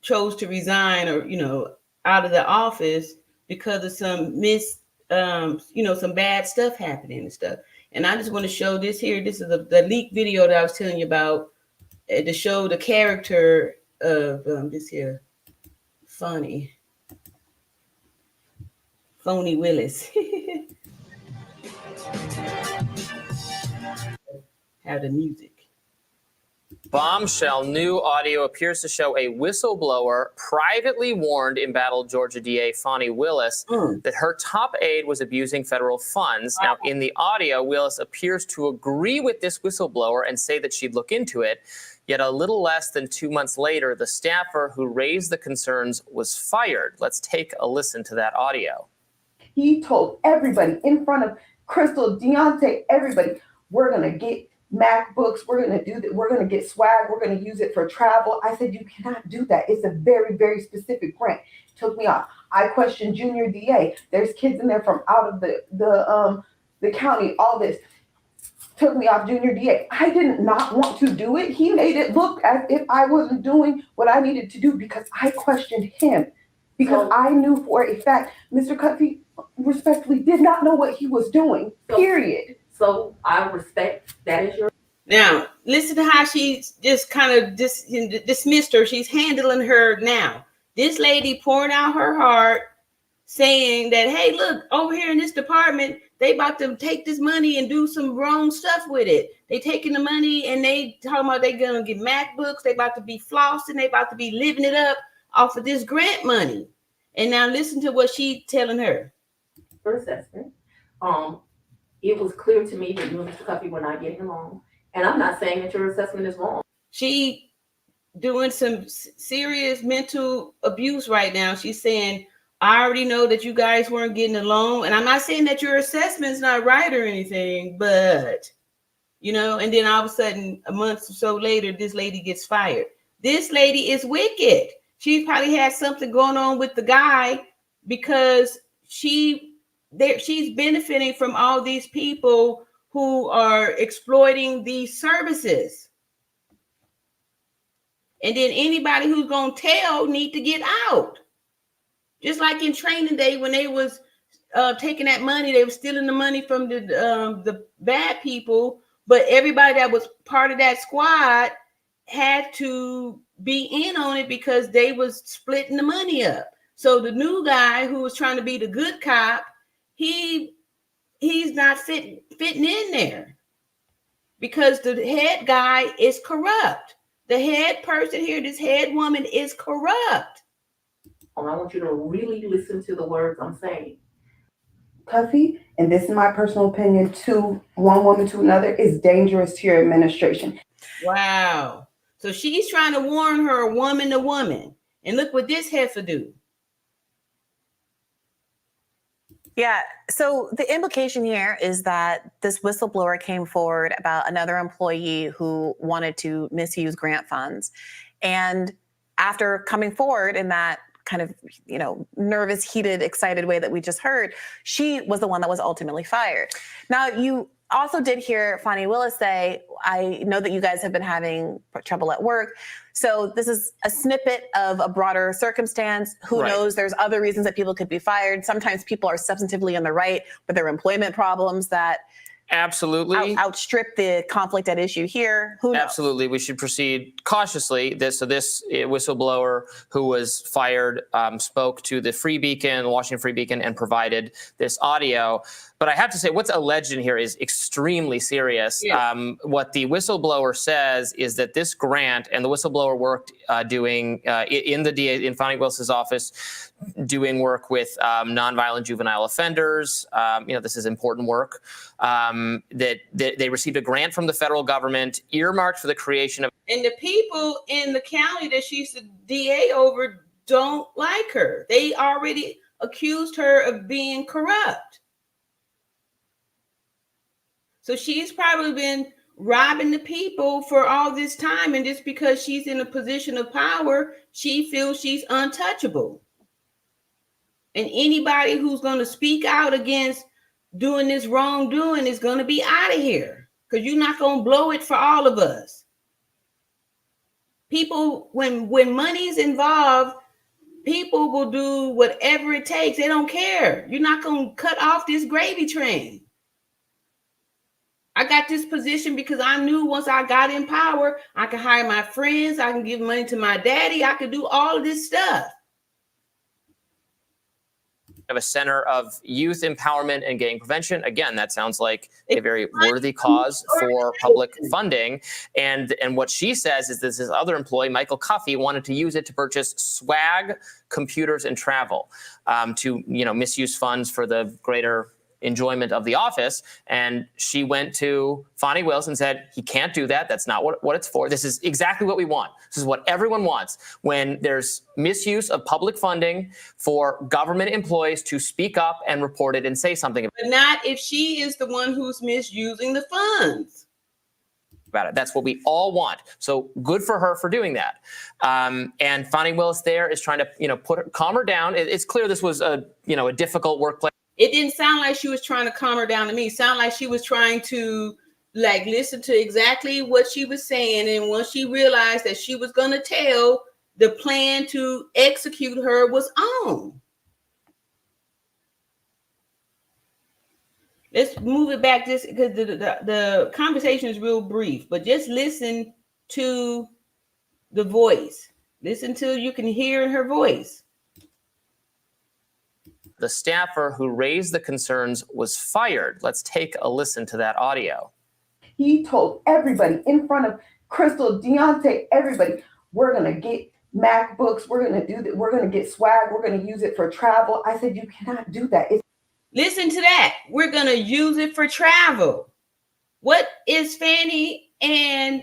chose to resign or out of the office because of some some bad stuff happening and stuff. And I just want to show this here. This is the leaked video that I was telling you about to show the character of this here Fani Willis. Have the music. Bombshell new audio appears to show a whistleblower privately warned embattled Georgia DA Fani Willis that her top aide was abusing federal funds. Now, in the audio, Willis appears to agree with this whistleblower and say that she'd look into it. Yet a little less than 2 months later, the staffer who raised the concerns was fired. Let's take a listen to that audio. He told everybody in front of Crystal, Deontay, everybody, we're going to get MacBooks, we're going to do that, we're going to get swag, we're going to use it for travel. I said, you cannot do that. It's a very, very specific grant. Took me off. I questioned Junior DA. There's kids in there from out of the county, all this. Took me off Junior DA. I did not want to do it. He made it look as if I wasn't doing what I needed to do because I questioned him. Because I knew for a fact, Mr. McAfee respectfully did not know what he was doing, period. So I respect that is your. Now, listen to how she's just kind of dismissed her. She's handling her now. This lady pouring out her heart, saying that, hey, look, over here in this department, they about to take this money and do some wrong stuff with it. They taking the money and they talking about they gonna get MacBooks. They about to be flossing. They about to be living it up off of this grant money. And now listen to what she's telling her. For assessment, it was clear to me that you and Mr. McAfee were not getting along. And I'm not saying that your assessment is wrong. She doing some serious mental abuse right now. She's saying, I already know that you guys weren't getting along. And I'm not saying that your assessment's not right or anything, but, and then all of a sudden, a month or so later, this lady gets fired. This lady is wicked. She probably had something going on with the guy because she's benefiting from all these people who are exploiting these services. And then anybody who's going to tell need to get out. Just like in training day when they was taking that money, they were stealing the money from the bad people, but everybody that was part of that squad had to be in on it because they was splitting the money up. So the new guy who was trying to be the good cop, he's not fitting in there because the head guy is corrupt. The head person here, this head woman is corrupt. I want you to really listen to the words I'm saying. McAfee, and this is my personal opinion, to one woman to another, is dangerous to your administration. Wow. So she's trying to warn her woman to woman. And look what this heifer do. Yeah. So the implication here is that this whistleblower came forward about another employee who wanted to misuse grant funds. And after coming forward in that kind of, nervous, heated, excited way that we just heard, she was the one that was ultimately fired. Now, you also did hear Fani Willis say, I know that you guys have been having trouble at work. So this is a snippet of a broader circumstance. Who knows? There's other reasons that people could be fired. Sometimes people are substantively in the right, but there are employment problems that absolutely outstrip the conflict at issue here. Who knows? Absolutely. We should proceed cautiously. This whistleblower who was fired spoke to the Free Beacon, Washington Free Beacon, and provided this audio. But I have to say, what's alleged in here is extremely serious. Yeah. What the whistleblower says is that this grant, and the whistleblower worked doing in the DA, in Fani Willis's office, doing work with nonviolent juvenile offenders. This is important work. That they received a grant from the federal government earmarked for the creation of. And the people in the county that she's the DA over don't like her. They already accused her of being corrupt. So she's probably been robbing the people for all this time. And just because she's in a position of power, she feels she's untouchable. And anybody who's going to speak out against doing this wrongdoing is going to be out of here, because you're not going to blow it for all of us. People, when money's involved, people will do whatever it takes. They don't care. You're not going to cut off this gravy train. I got this position because I knew once I got in power, I could hire my friends. I can give money to my daddy. I could do all of this stuff. Of a center of youth empowerment and gang prevention. Again, that sounds like a very worthy cause for public funding. And what she says is this other employee, Michael Cuffey, wanted to use it to purchase swag, computers, and travel to misuse funds for the greater enjoyment of the office. And she went to Fani Willis and said, he can't do that. That's not what it's for. This is exactly what we want. This is what everyone wants. When there's misuse of public funding for government employees to speak up and report it and say something But not if she is the one who's misusing the funds. about it. That's what we all want. So good for her for doing that. And Fani Willis there is trying to calm her down. It's clear this was a difficult workplace. It didn't sound like she was trying to calm her down to me. It sounded like she was trying to listen to exactly what she was saying. And once she realized that she was going to tell, the plan to execute her was on. Let's move it back just because the conversation is real brief, but just listen to the voice. Listen till you can hear her voice. The staffer who raised the concerns was fired. Let's take a listen to that audio. He told everybody in front of Crystal, Deontay, everybody, we're going to get MacBooks. We're going to do that. We're going to get swag. We're going to use it for travel. I said, you cannot do that. Listen to that. We're going to use it for travel. What is Fani and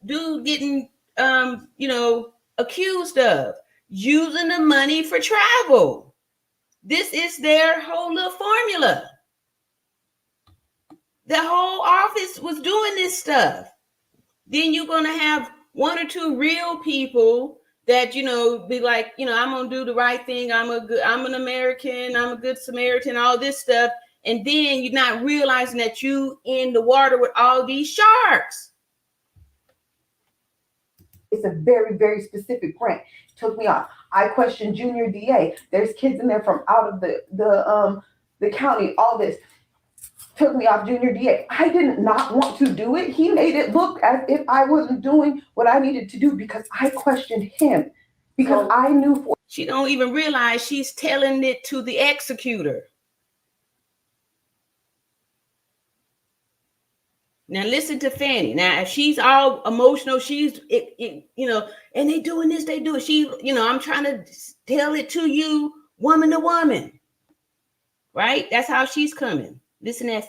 dude getting, accused of? Using the money for travel. This is their whole little formula. The whole office was doing this stuff. Then you're going to have one or two real people that, be like, I'm going to do the right thing. I'm an American. I'm a good Samaritan, all this stuff. And then you're not realizing that you in the water with all these sharks. It's a very, very specific grant. Took me off. I questioned Junior DA. There's kids in there from out of the county. All this took me off Junior DA. I did not want to do it. He made it look as if I wasn't doing what I needed to do because I questioned him. Because I knew she don't even realize she's telling it to the executor. Now listen to Fani. Now, if she's all emotional, she's, and they doing this, they do it. I'm trying to tell it to you, woman to woman. Right? That's how she's coming. Listen to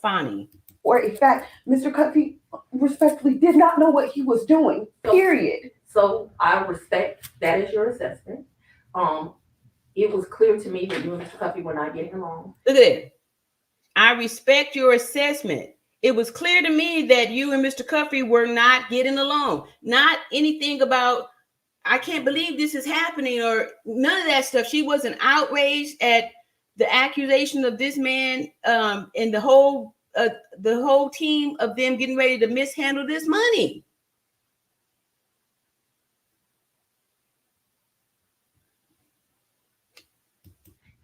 Fani. Or in fact, Mr. Cuffey respectfully did not know what he was doing, period. So I respect that is your assessment. It was clear to me that you and Mr. Cuffey were not getting along. Look at it. I respect your assessment. It was clear to me that you and Mr. Cuffey were not getting along. Not anything about, I can't believe this is happening, or none of that stuff. She wasn't outraged at the accusation of this man and the whole team of them getting ready to mishandle this money.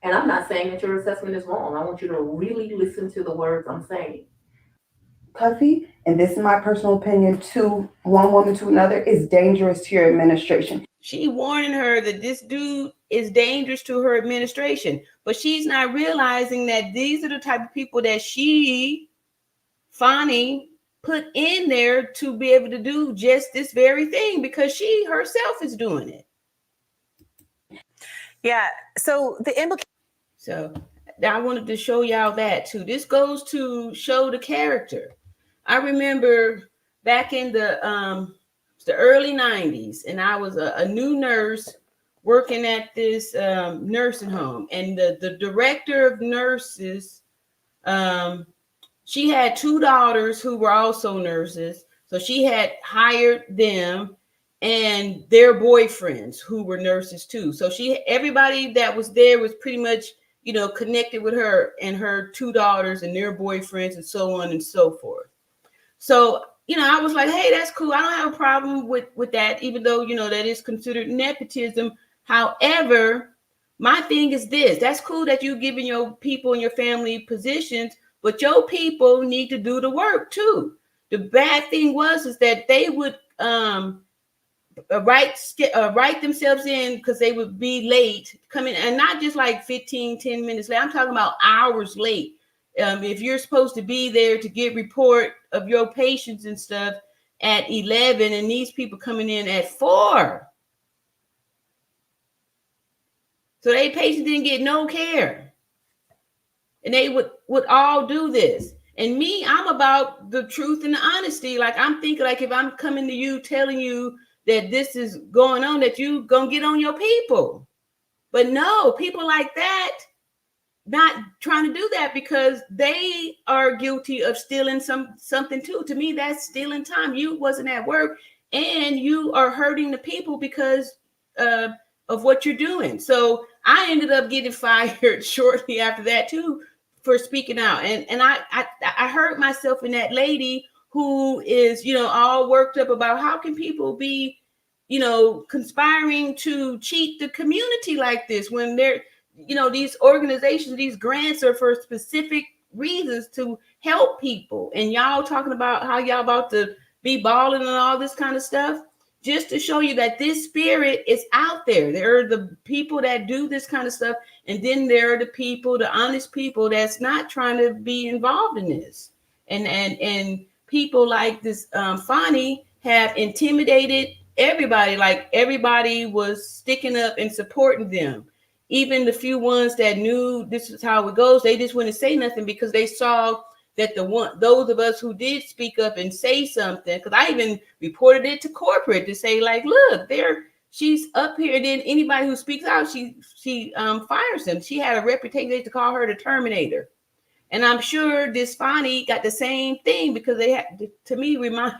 And I'm not saying that your assessment is wrong. I want you to really listen to the words I'm saying. Cuffey, and this is my personal opinion, to one woman to another, is dangerous to your administration. She warning her that this dude is dangerous to her administration, but she's not realizing that these are the type of people that Fani, put in there to be able to do just this very thing, because she herself is doing it. Yeah. So the implication. So I wanted to show y'all that too. This goes to show the character. I remember back in the early 90s, and I was a new nurse working at this nursing home, and the director of nurses, she had two daughters who were also nurses. So she had hired them and their boyfriends who were nurses too. So everybody that was there was pretty much, connected with her and her two daughters and their boyfriends and so on and so forth. So, I was like, hey, that's cool. I don't have a problem with that, even though, that is considered nepotism. However, my thing is this: that's cool that you're giving your people and your family positions, but your people need to do the work too. The bad thing is that they would write themselves in because they would be late coming, and not just like 10 minutes late. I'm talking about hours late. If you're supposed to be there to get report of your patients and stuff at 11, and these people coming in at 4. So they patients didn't get no care. And they would all do this. And me, I'm about the truth and the honesty. Like, I'm thinking, like, if I'm coming to you telling you that this is going on, that you gonna get on your people. But no, people like that not trying to do that because they are guilty of stealing something too. To me, that's stealing time. You wasn't at work and you are hurting the people because of what you're doing. So I ended up getting fired shortly after that too for speaking out. And I hurt myself in that lady who is, all worked up about how can people be, conspiring to cheat the community like this when they're, these organizations, these grants are for specific reasons to help people. And y'all talking about how y'all about to be balling and all this kind of stuff, just to show you that this spirit is out there. There are the people that do this kind of stuff. And then there are the people, the honest people that's not trying to be involved in this. And people like this Fani have intimidated everybody. Like, everybody was sticking up and supporting them. Even the few ones that knew this is how it goes, they just wouldn't say nothing because they saw that those of us who did speak up and say something, because I even reported it to corporate to say, like, look, she's up here. And then anybody who speaks out, she fires them. She had a reputation to call her the Terminator. And I'm sure this Fani got the same thing because they had to me remind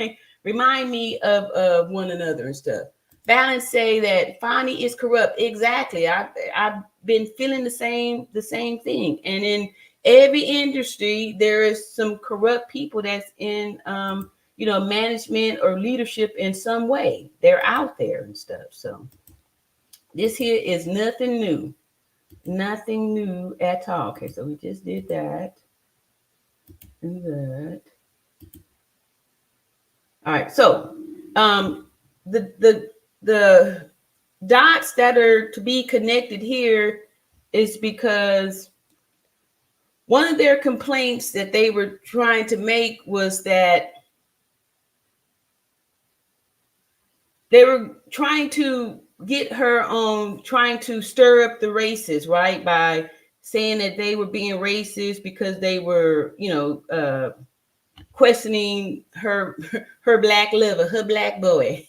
me of one another and stuff. Balance say that Fani is corrupt. Exactly. I've been feeling the same thing. And in every industry, there is some corrupt people that's in management or leadership in some way. They're out there and stuff. So this here is nothing new. Nothing new at all. Okay, so we just did that. And that. All right, so the dots that are to be connected here is because one of their complaints that they were trying to make was that they were trying to get her on trying to stir up the races, right? By saying that they were being racist because they were, questioning her black lover, her black boy.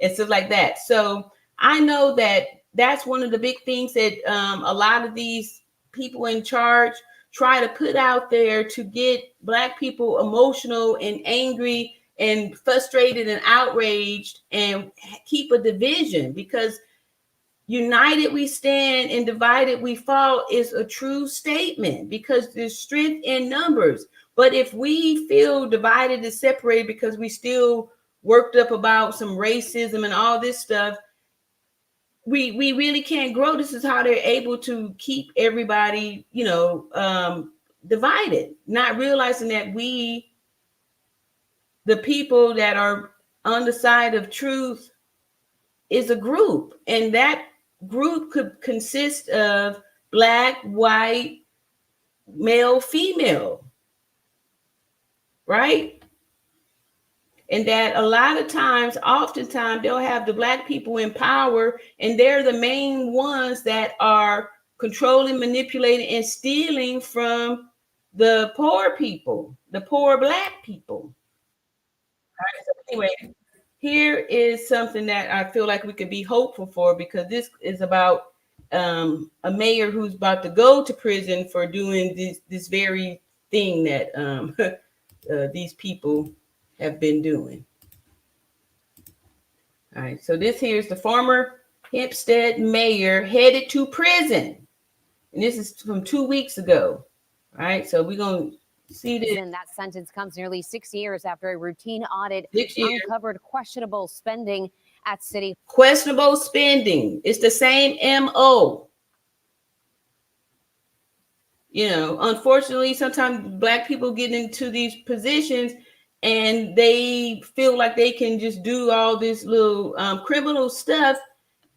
and stuff like that. So I know that that's one of the big things that a lot of these people in charge try to put out there to get Black people emotional and angry and frustrated and outraged and keep a division, because united we stand and divided we fall is a true statement, because there's strength in numbers. But if we feel divided and separated because we still worked up about some racism and all this stuff, we really can't grow. This is how they're able to keep everybody, divided, not realizing that we, the people that are on the side of truth, is a group, and that group could consist of Black, white, male, female, right? And that a lot of times, oftentimes, they'll have the Black people in power, and they're the main ones that are controlling, manipulating, and stealing from the poor people, the poor Black people. All right, so anyway, here is something that I feel like we could be hopeful for, because this is about a mayor who's about to go to prison for doing this very thing that these people have been doing. All right, so this here is the former Hempstead mayor headed to prison, and this is from 2 weeks ago. All right, so we're going to see this. And that sentence comes nearly 6 years after a routine audit uncovered questionable spending at city. Questionable spending. It's the same MO. Unfortunately, sometimes Black people get into these positions and they feel like they can just do all this little criminal stuff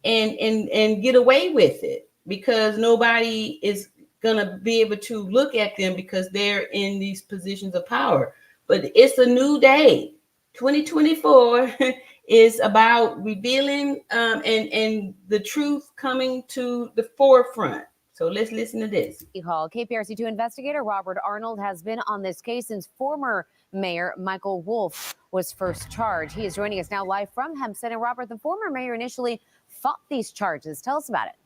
and get away with it, because nobody is gonna be able to look at them because they're in these positions of power. But it's a new day. 2024 is about revealing and the truth coming to the forefront. So let's listen to this. Hall. KPRC2 investigator Robert Arnold has been on this case since former Mayor Michael Wolf was first charged. He is joining us now live from Hempstead. And Robert, the former mayor initially fought these charges. Tell us about it.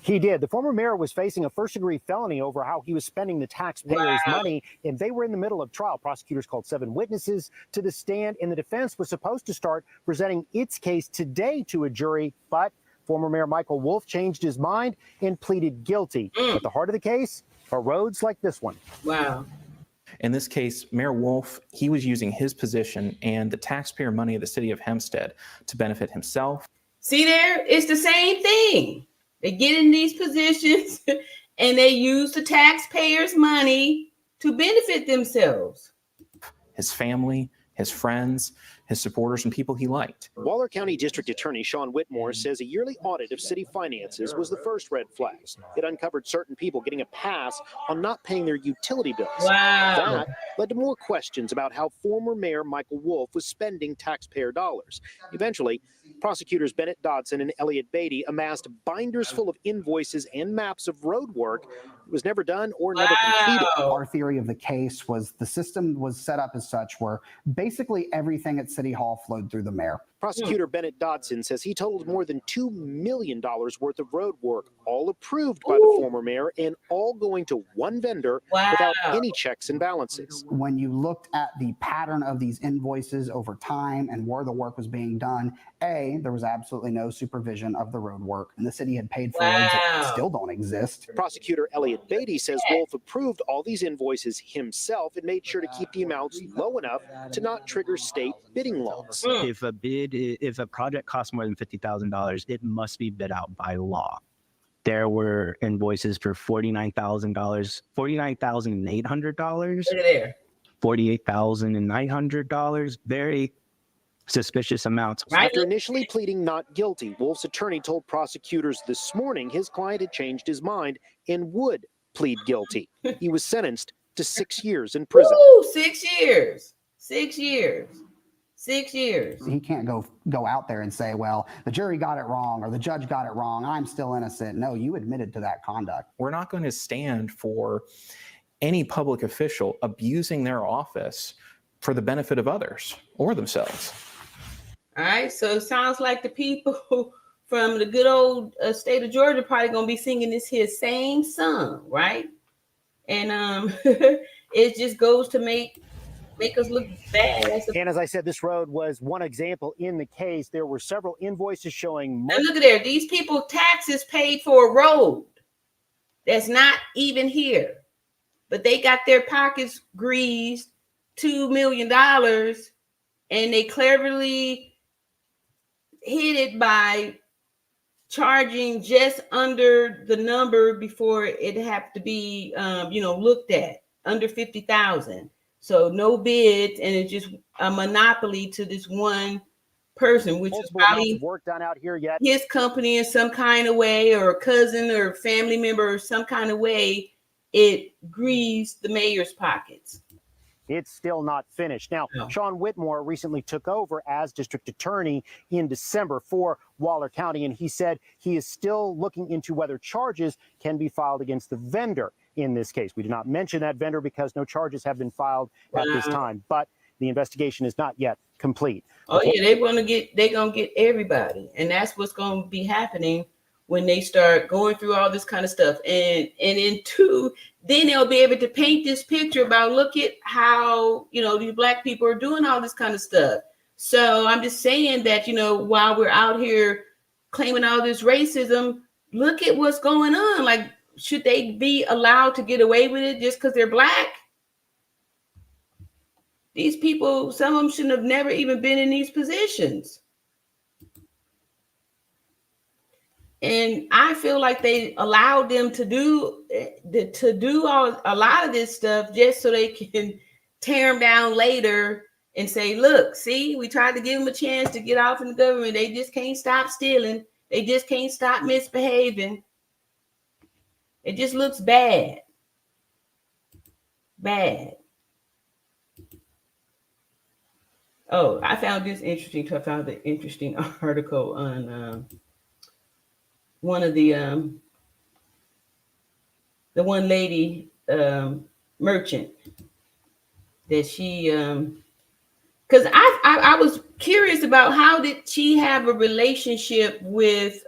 He did. The former mayor was facing a first-degree felony over how he was spending the taxpayers' money, and they were in the middle of trial. Prosecutors called 7 witnesses to the stand, and the defense was supposed to start presenting its case today to a jury, but former Mayor Michael Wolf changed his mind and pleaded guilty. At the heart of the case are roads like this one. Wow. In this case, Mayor Wolf, he was using his position and the taxpayer money of the city of Hempstead to benefit himself. See there? It's the same thing. They get in these positions and they use the taxpayers' money to benefit themselves. His family, his friends, his supporters, and people he liked. Waller County District Attorney Sean Whitmore says a yearly audit of city finances was the first red flag. It uncovered certain people getting a pass on not paying their utility bills. Wow. That led to more questions about how former Mayor Michael Wolf was spending taxpayer dollars. Eventually, prosecutors Bennett Dodson and Elliot Beatty amassed binders full of invoices and maps of road work that was never done or never completed. Our theory of the case was the system was set up as such where basically everything at City Hall flowed through the mayor. Prosecutor Bennett Dodson says he totaled more than $2 million worth of road work, all approved by the former mayor and all going to one vendor without any checks and balances. When you looked at the pattern of these invoices over time and where the work was being done, there was absolutely no supervision of the road work, and the city had paid for roads that still don't exist. Prosecutor Elliot Beatty says Wolf approved all these invoices himself and made sure to keep the amounts low enough to not trigger state bidding laws. If a project costs more than $50,000, it must be bid out by law. There were invoices for $49,000, $49,800, $48,900, very suspicious amounts. After initially pleading not guilty, Wolf's attorney told prosecutors this morning his client had changed his mind and would plead guilty. He was sentenced to 6 years in prison. Ooh, 6 years. 6 years. 6 years. He can't go out there and say, well, the jury got it wrong or the judge got it wrong. I'm still innocent. No, you admitted to that conduct. We're not going to stand for any public official abusing their office for the benefit of others or themselves. All right, so it sounds like the people from the good old state of Georgia probably gonna be singing this here same song, right? And it just goes to make us look bad. And as I said, this road was one example in the case. There were several invoices showing. And look at there, these people taxes paid for a road that's not even here, but they got their pockets greased $2 million, and they cleverly hid it by charging just under the number before it had to be, looked at, under 50,000. So no bids, and it's just a monopoly to this one person, which is probably work done out here yet. His company in some kind of way, or a cousin or family member, or some kind of way. It greased the mayor's pockets. It's still not finished. Now, Sean Whitmore recently took over as district attorney in December for Waller County, and he said he is still looking into whether charges can be filed against the vendor in this case. We did not mention that vendor because no charges have been filed at this time, but the investigation is not yet complete. Oh yeah, they're gonna get everybody, and that's what's gonna be happening when they start going through all this kind of stuff. And then they'll be able to paint this picture about, look at how, these black people are doing all this kind of stuff. So I'm just saying that, while we're out here claiming all this racism, look at what's going on. Like, should they be allowed to get away with it just because they're black? These people, some of them shouldn't have never even been in these positions. And I feel like they allowed them to do a lot of this stuff just so they can tear them down later and say, look, see, we tried to give them a chance to get off in the government. They just can't stop stealing. They just can't stop misbehaving. It just looks bad. Bad. Oh, I found this interesting. I found an interesting article on one of the one lady merchant that she because I was curious about how did she have a relationship with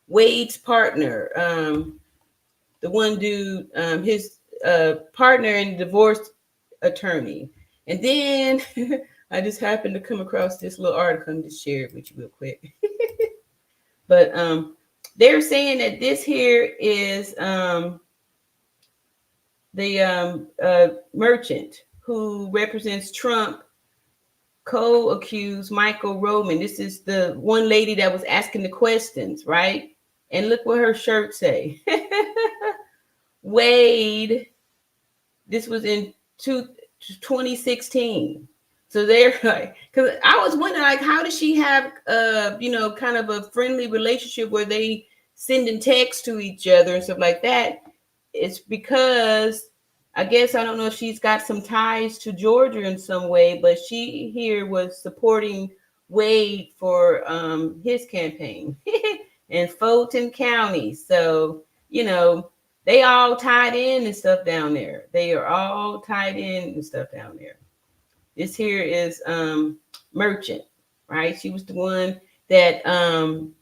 Wade's partner, the one dude, his partner and divorce attorney. And then I just happened to come across this little article and just share it with you real quick. But they're saying that this here is the merchant who represents Trump co-accused Michael Roman. This is the one lady that was asking the questions, right? And look what her shirt say. Wade, this was in 2016. So they're like, because I was wondering, like, how does she have, kind of a friendly relationship where they sending texts to each other and stuff like that? It's because I guess, I don't know if she's got some ties to Georgia in some way, but she here was supporting Wade for his campaign in Fulton County. So, they all tied in and stuff down there. They are all tied in and stuff down there. This here is Merchant, right? She was the one that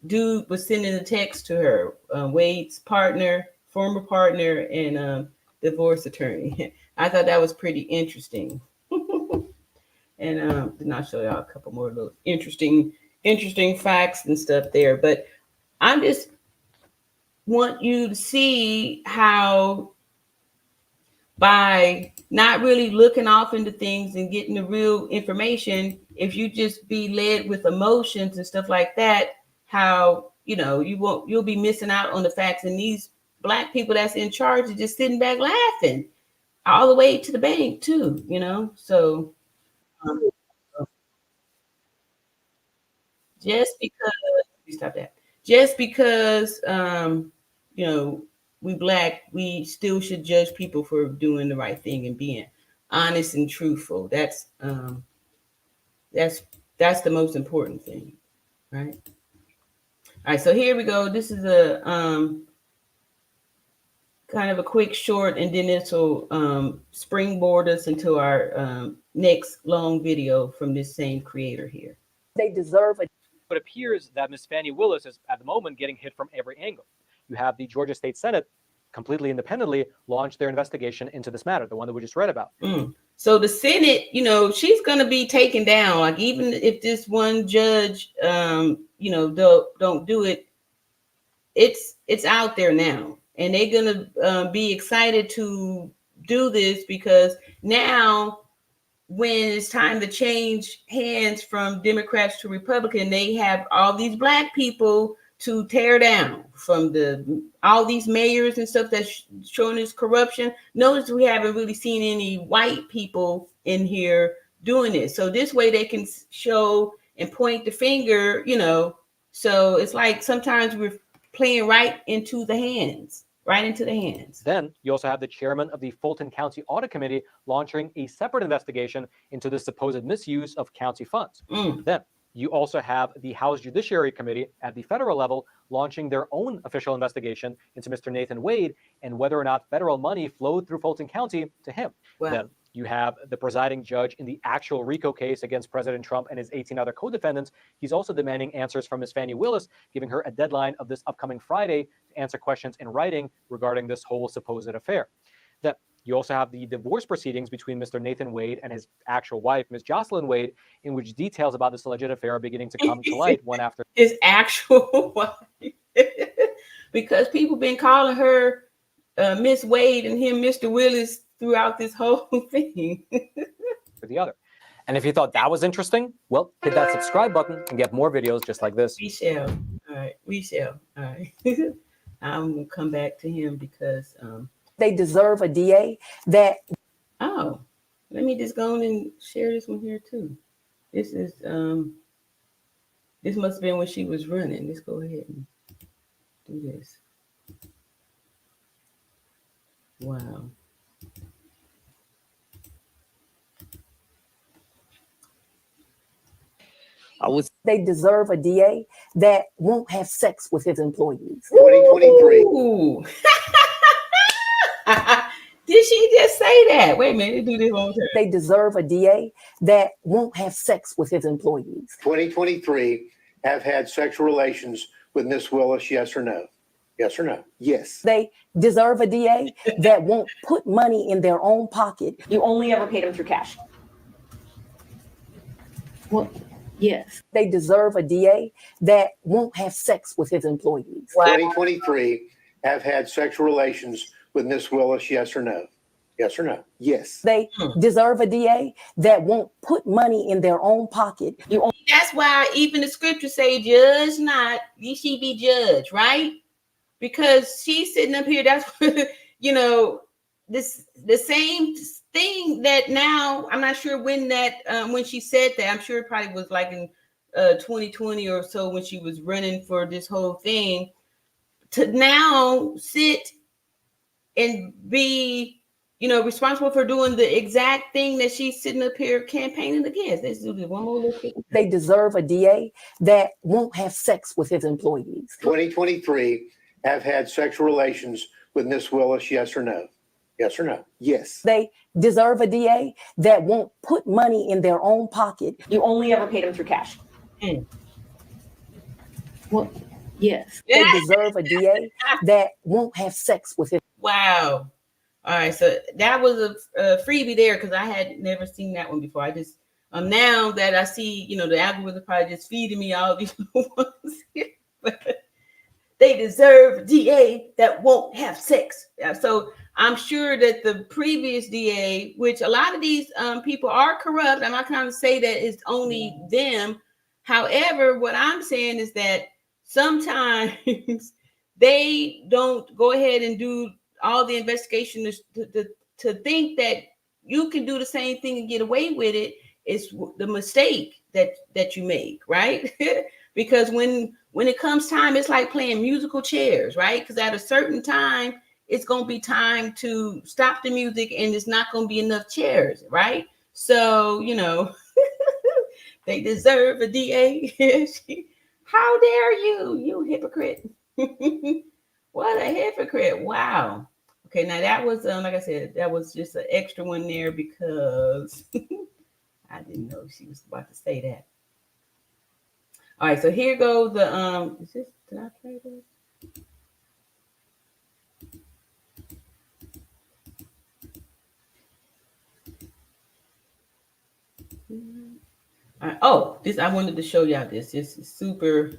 dude was sending the text to her, Wade's partner, former partner, and divorce attorney. I thought that was pretty interesting. And then I'll show y'all a couple more little interesting facts and stuff there. But I just want you to see how by not really looking off into things and getting the real information, if you just be led with emotions and stuff like that, how, you'll be missing out on the facts. And these Black people that's in charge are just sitting back laughing all the way to the bank too, so just because we Black, we still should judge people for doing the right thing and being honest and truthful. That's the most important thing, right? All right, so here we go. This is a kind of a quick short, and then this will springboard us into our next long video from this same creator here. They deserve a. It appears that Ms. Fani Willis is at the moment getting hit from every angle. You have the Georgia State Senate completely independently launch their investigation into this matter, the one that we just read about. So the Senate, she's going to be taken down. Like, even if this one judge, don't do it, it's out there now, and they're going to be excited to do this, because now when it's time to change hands from Democrats to Republican, they have all these black people to tear down, from all these mayors and stuff that's showing this corruption. Notice we haven't really seen any white people in here doing this. So this way they can show and point the finger, So it's like sometimes we're playing right into the hands. Then you also have the chairman of the Fulton County Audit Committee launching a separate investigation into the supposed misuse of county funds. Then you also have the House Judiciary Committee at the federal level launching their own official investigation into Mr. Nathan Wade and whether or not federal money flowed through Fulton County to him. Wow. Then you have the presiding judge in the actual RICO case against President Trump and his 18 other co-defendants. He's also demanding answers from Ms. Fani Willis, giving her a deadline of this upcoming Friday to answer questions in writing regarding this whole supposed affair. Then you also have the divorce proceedings between Mr. Nathan Wade and his actual wife, Ms. Jocelyn Wade, in which details about this alleged affair are beginning to come to light one after his actual wife. Because people been calling her Miss Wade and him Mr. Willis throughout this whole thing. the other. And if you thought that was interesting, well, hit that subscribe button and get more videos just like this. We shall. All right. We shall. All right. I'm going to come back to him because they deserve a DA that. Oh, let me just go on and share this one here too. This is this must have been when she was running. Let's go ahead and do this. Wow. They deserve a DA that won't have sex with his employees. 2023. Did she just say that? Wait a minute, do this one time. They deserve a DA that won't have sex with his employees. 2023 have had sexual relations with Miss Willis, yes or no? Yes or no? Yes. They deserve a DA that won't put money in their own pocket. You only ever paid them through cash. Well, yes. They deserve a DA that won't have sex with his employees. 2023 have had sexual relations with Miss Willis, yes or no? Yes or no? Yes. They deserve a DA that won't put money in their own pocket. That's why even the scriptures say, judge not, ye she be judged, right? Because she's sitting up here, that's, the same thing that now, I'm not sure when when she said that, I'm sure it probably was like in 2020 or so when she was running for this whole thing, to now sit and be, responsible for doing the exact thing that she's sitting up here campaigning against. Let's do this one more little thing. They deserve a DA that won't have sex with his employees. 2023 have had sexual relations with Miss Willis, yes or no? Yes or no? Yes. They deserve a DA that won't put money in their own pocket. You only ever paid them through cash. Well, yes. They deserve a DA that won't have sex with his. Wow. All right. So that was a freebie there because I had never seen that one before. I just, now that I see, the algorithm probably just feeding me all these ones. But they deserve a DA that won't have sex. So I'm sure that the previous DA, which a lot of these people are corrupt, I'm not going to say that it's only them. However, what I'm saying is that sometimes they don't go ahead and do all the investigation to think that you can do the same thing and get away with it. It's the mistake that you make, right? Because when it comes time, it's like playing musical chairs, right? Because at a certain time, it's going to be time to stop the music and it's not going to be enough chairs, right? So, they deserve a DA. How dare you hypocrite. What a hypocrite. Wow. Okay, now that was, like I said, that was just an extra one there because I didn't know she was about to say that. All right, so here goes the is this, did I play this? This I wanted to show y'all this. This is super.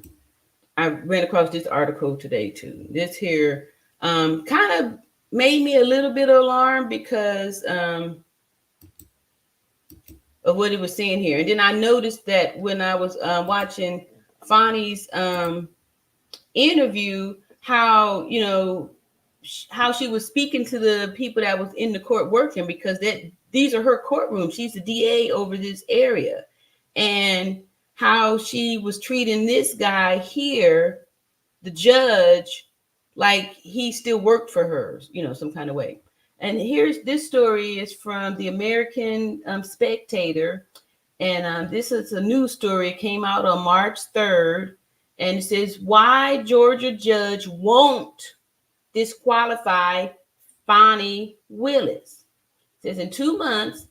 I ran across this article today too. This here kind of made me a little bit alarmed because of what it was saying here. And then I noticed that when I was watching Fani's interview, how how she was speaking to the people that was in the court working, because these are her courtrooms. She's the DA over this area, and how she was treating this guy here, the judge, like he still worked for her, some kind of way. And this story is from the American Spectator. And this is a news story. It came out on March 3rd. And it says, why Georgia judge won't disqualify Fani Willis. It says in 2 months,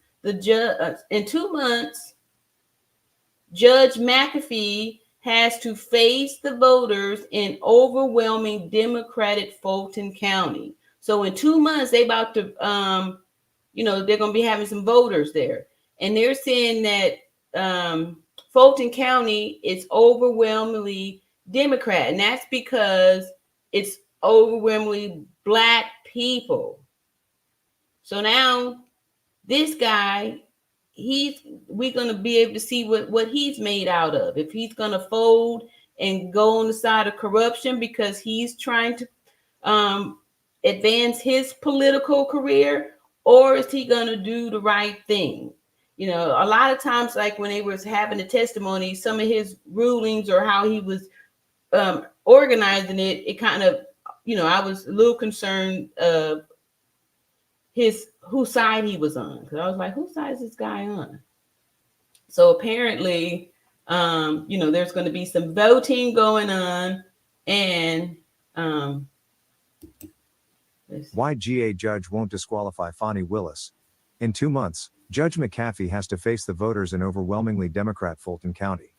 Judge McAfee has to face the voters in overwhelming Democratic Fulton County. So in 2 months, they about to, they're going to be having some voters there. And they're saying that Fulton County is overwhelmingly Democrat. And that's because it's overwhelmingly Black people. So now this guy, we're going to be able to see what he's made out of. If he's going to fold and go on the side of corruption because he's trying to advance his political career, or is he going to do the right thing? A lot of times, like when they was having the testimony, some of his rulings or how he was organizing it kind of, I was a little concerned of whose side he was on, because I was like, whose side is this guy on? So apparently, there's going to be some voting going on, and why GA judge won't disqualify Fani Willis. In 2 months, Judge McAfee has to face the voters in overwhelmingly Democrat Fulton County.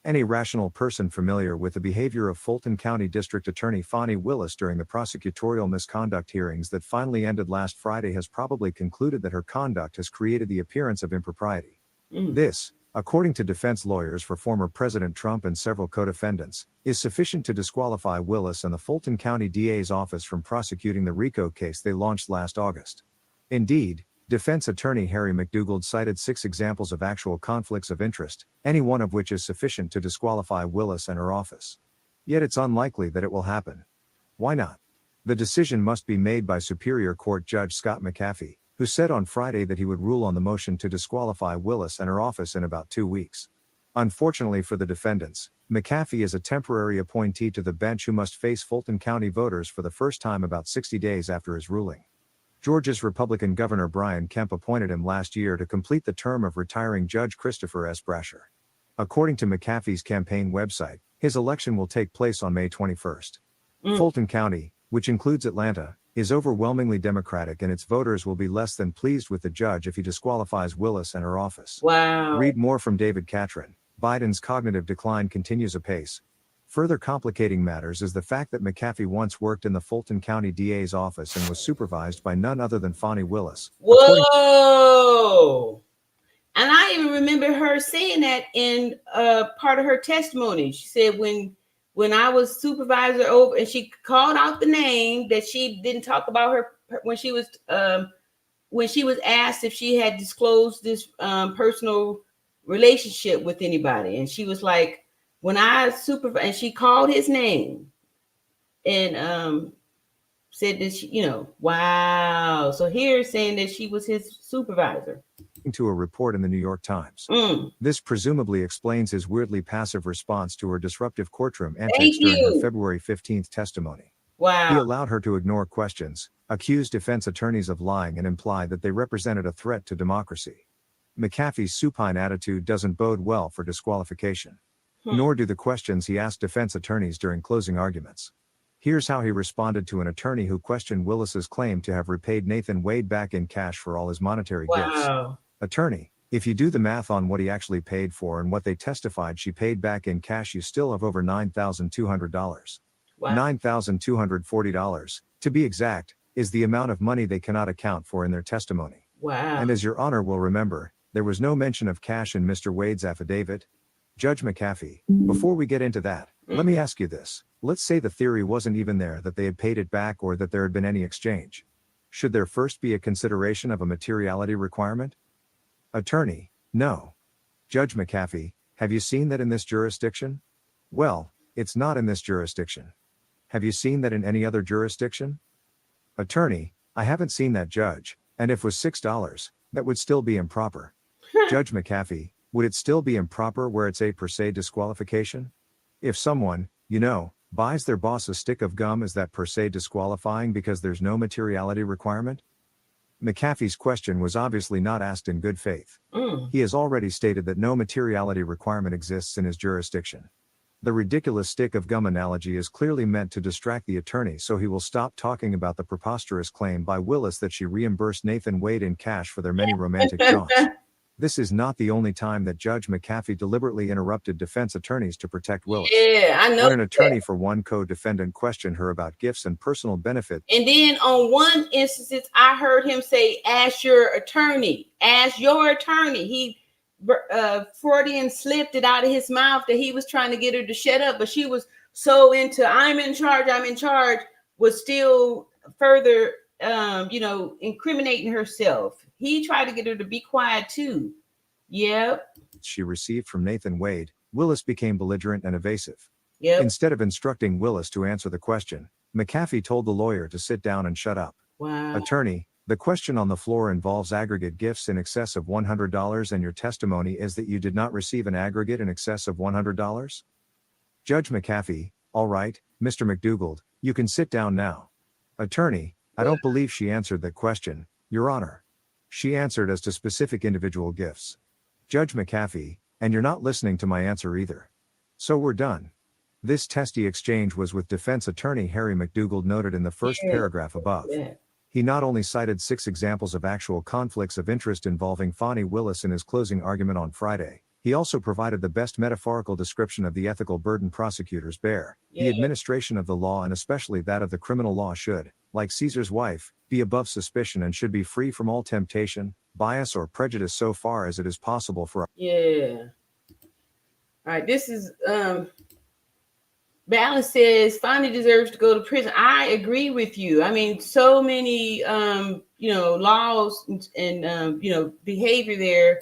Any rational person familiar with the behavior of Fulton County District Attorney Fani Willis during the prosecutorial misconduct hearings that finally ended last Friday has probably concluded that her conduct has created the appearance of impropriety. This, according to defense lawyers for former President Trump and several co-defendants, is sufficient to disqualify Willis and the Fulton County DA's office from prosecuting the RICO case they launched last August. Indeed, defense attorney Harry McDougald cited 6 examples of actual conflicts of interest, any one of which is sufficient to disqualify Willis and her office. Yet it's unlikely that it will happen. Why not? The decision must be made by Superior Court Judge Scott McAfee, who said on Friday that he would rule on the motion to disqualify Willis and her office in about 2 weeks. Unfortunately for the defendants, McAfee is a temporary appointee to the bench who must face Fulton County voters for the first time about 60 days after his ruling. Georgia's Republican Governor Brian Kemp appointed him last year to complete the term of retiring Judge Christopher S. Brasher. According to McAfee's campaign website, his election will take place on May 21st. Fulton County, which includes Atlanta, is overwhelmingly Democratic, and its voters will be less than pleased with the judge if he disqualifies Willis and her office. Wow. Read more from David Catron. Biden's cognitive decline continues apace. Further complicating matters is the fact that McAfee once worked in the Fulton County DA's office and was supervised by none other than Fani Willis. Whoa! And I even remember her saying that in part of her testimony. She said when I was supervisor over, and she called out the name that she didn't talk about her when she was asked if she had disclosed this personal relationship with anybody, and she was like, when I supervised, and she called his name and said that wow. So here saying that she was his supervisor. To a report in the New York Times. This presumably explains his weirdly passive response to her disruptive courtroom antics during her February 15th testimony. Wow. He allowed her to ignore questions, accused defense attorneys of lying, and implied that they represented a threat to democracy. McAfee's supine attitude doesn't bode well for disqualification. Nor do the questions he asked defense attorneys during closing arguments. Here's how he responded to an attorney who questioned Willis's claim to have repaid Nathan Wade back in cash for all his monetary gifts. Attorney: If you do the math on what he actually paid for and what they testified she paid back in cash, you still have over $9,200. Wow. $9,240, to be exact, is the amount of money they cannot account for in their testimony. Wow. And as Your Honor will remember, there was no mention of cash in Mr. Wade's affidavit. Judge McAfee, before we get into that, let me ask you this. Let's say the theory wasn't even there that they had paid it back or that there had been any exchange. Should there first be a consideration of a materiality requirement? Attorney, no. Judge McAfee, have you seen that in this jurisdiction? Well, it's not in this jurisdiction. Have you seen that in any other jurisdiction? Attorney, I haven't seen that, Judge, and if it was $6, that would still be improper. Judge McAfee, would it still be improper where it's a per se disqualification? If someone, buys their boss a stick of gum, is that per se disqualifying because there's no materiality requirement? McAfee's question was obviously not asked in good faith. He has already stated that no materiality requirement exists in his jurisdiction. The ridiculous stick of gum analogy is clearly meant to distract the attorney so he will stop talking about the preposterous claim by Willis that she reimbursed Nathan Wade in cash for their many romantic jaunts. This is not the only time that Judge McAfee deliberately interrupted defense attorneys to protect Willis. Yeah, I know. When an attorney for one co-defendant questioned her about gifts and personal benefits. And then on one instance, I heard him say, ask your attorney. Ask your attorney. He Freudian slipped it out of his mouth that he was trying to get her to shut up, but she was so into I'm in charge, was still further incriminating herself. He tried to get her to be quiet too. Yep. She received from Nathan Wade, Willis became belligerent and evasive. Yep. Instead of instructing Willis to answer the question, McAfee told the lawyer to sit down and shut up. Wow. Attorney, the question on the floor involves aggregate gifts in excess of $100 and your testimony is that you did not receive an aggregate in excess of $100? Judge McAfee, all right, Mr. McDougald, you can sit down now. Attorney, I don't believe she answered that question, Your Honor. She answered as to specific individual gifts. Judge McAfee, and you're not listening to my answer either. So we're done. This testy exchange was with defense attorney Harry McDougald noted in the first paragraph above. He not only cited 6 examples of actual conflicts of interest involving Fani Willis in his closing argument on Friday, he also provided the best metaphorical description of the ethical burden prosecutors bear. The administration of the law and especially that of the criminal law should, like Caesar's wife, be above suspicion and should be free from all temptation, bias or prejudice so far as it is possible for. Yeah. All right. This is Balance says Fani deserves to go to prison. I agree with you. I mean, so many laws and behavior there,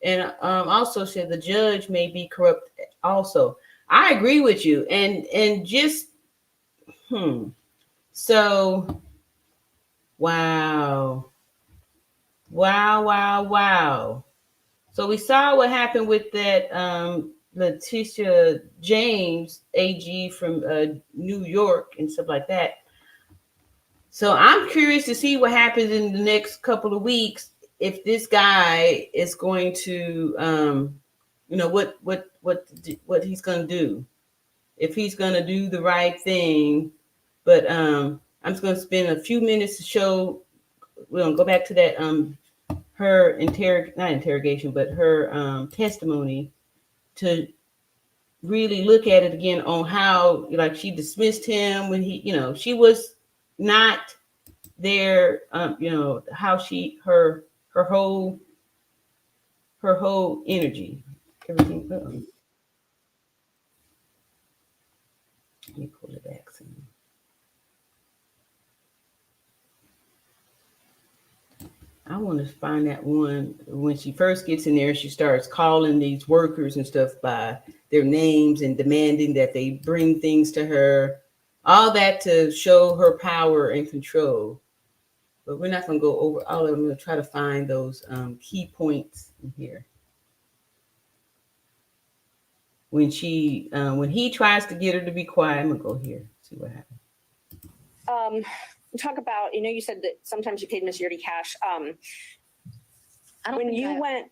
and also said the judge may be corrupt. Also, I agree with you. And just so. Wow. So we saw what happened with that Letitia James, AG from New York and stuff like that. So I'm curious to see what happens in the next couple of weeks if this guy is going to what he's going to do. If he's going to do the right thing. But I'm just going to spend a few minutes to show. We're going to go back to that her testimony to really look at it again on how she dismissed him when he she was not there. How her whole energy, everything. Let me pull it back some. I want to find that one when she first gets in there, she starts calling these workers and stuff by their names and demanding that they bring things to her, all that to show her power and control. But we're not going to go over all of them. I'm going to try to find those key points in here. When he tries to get her to be quiet, I'm going to go here, see what happens. Talk about, you said that sometimes you paid Miss Yurdy cash. When you went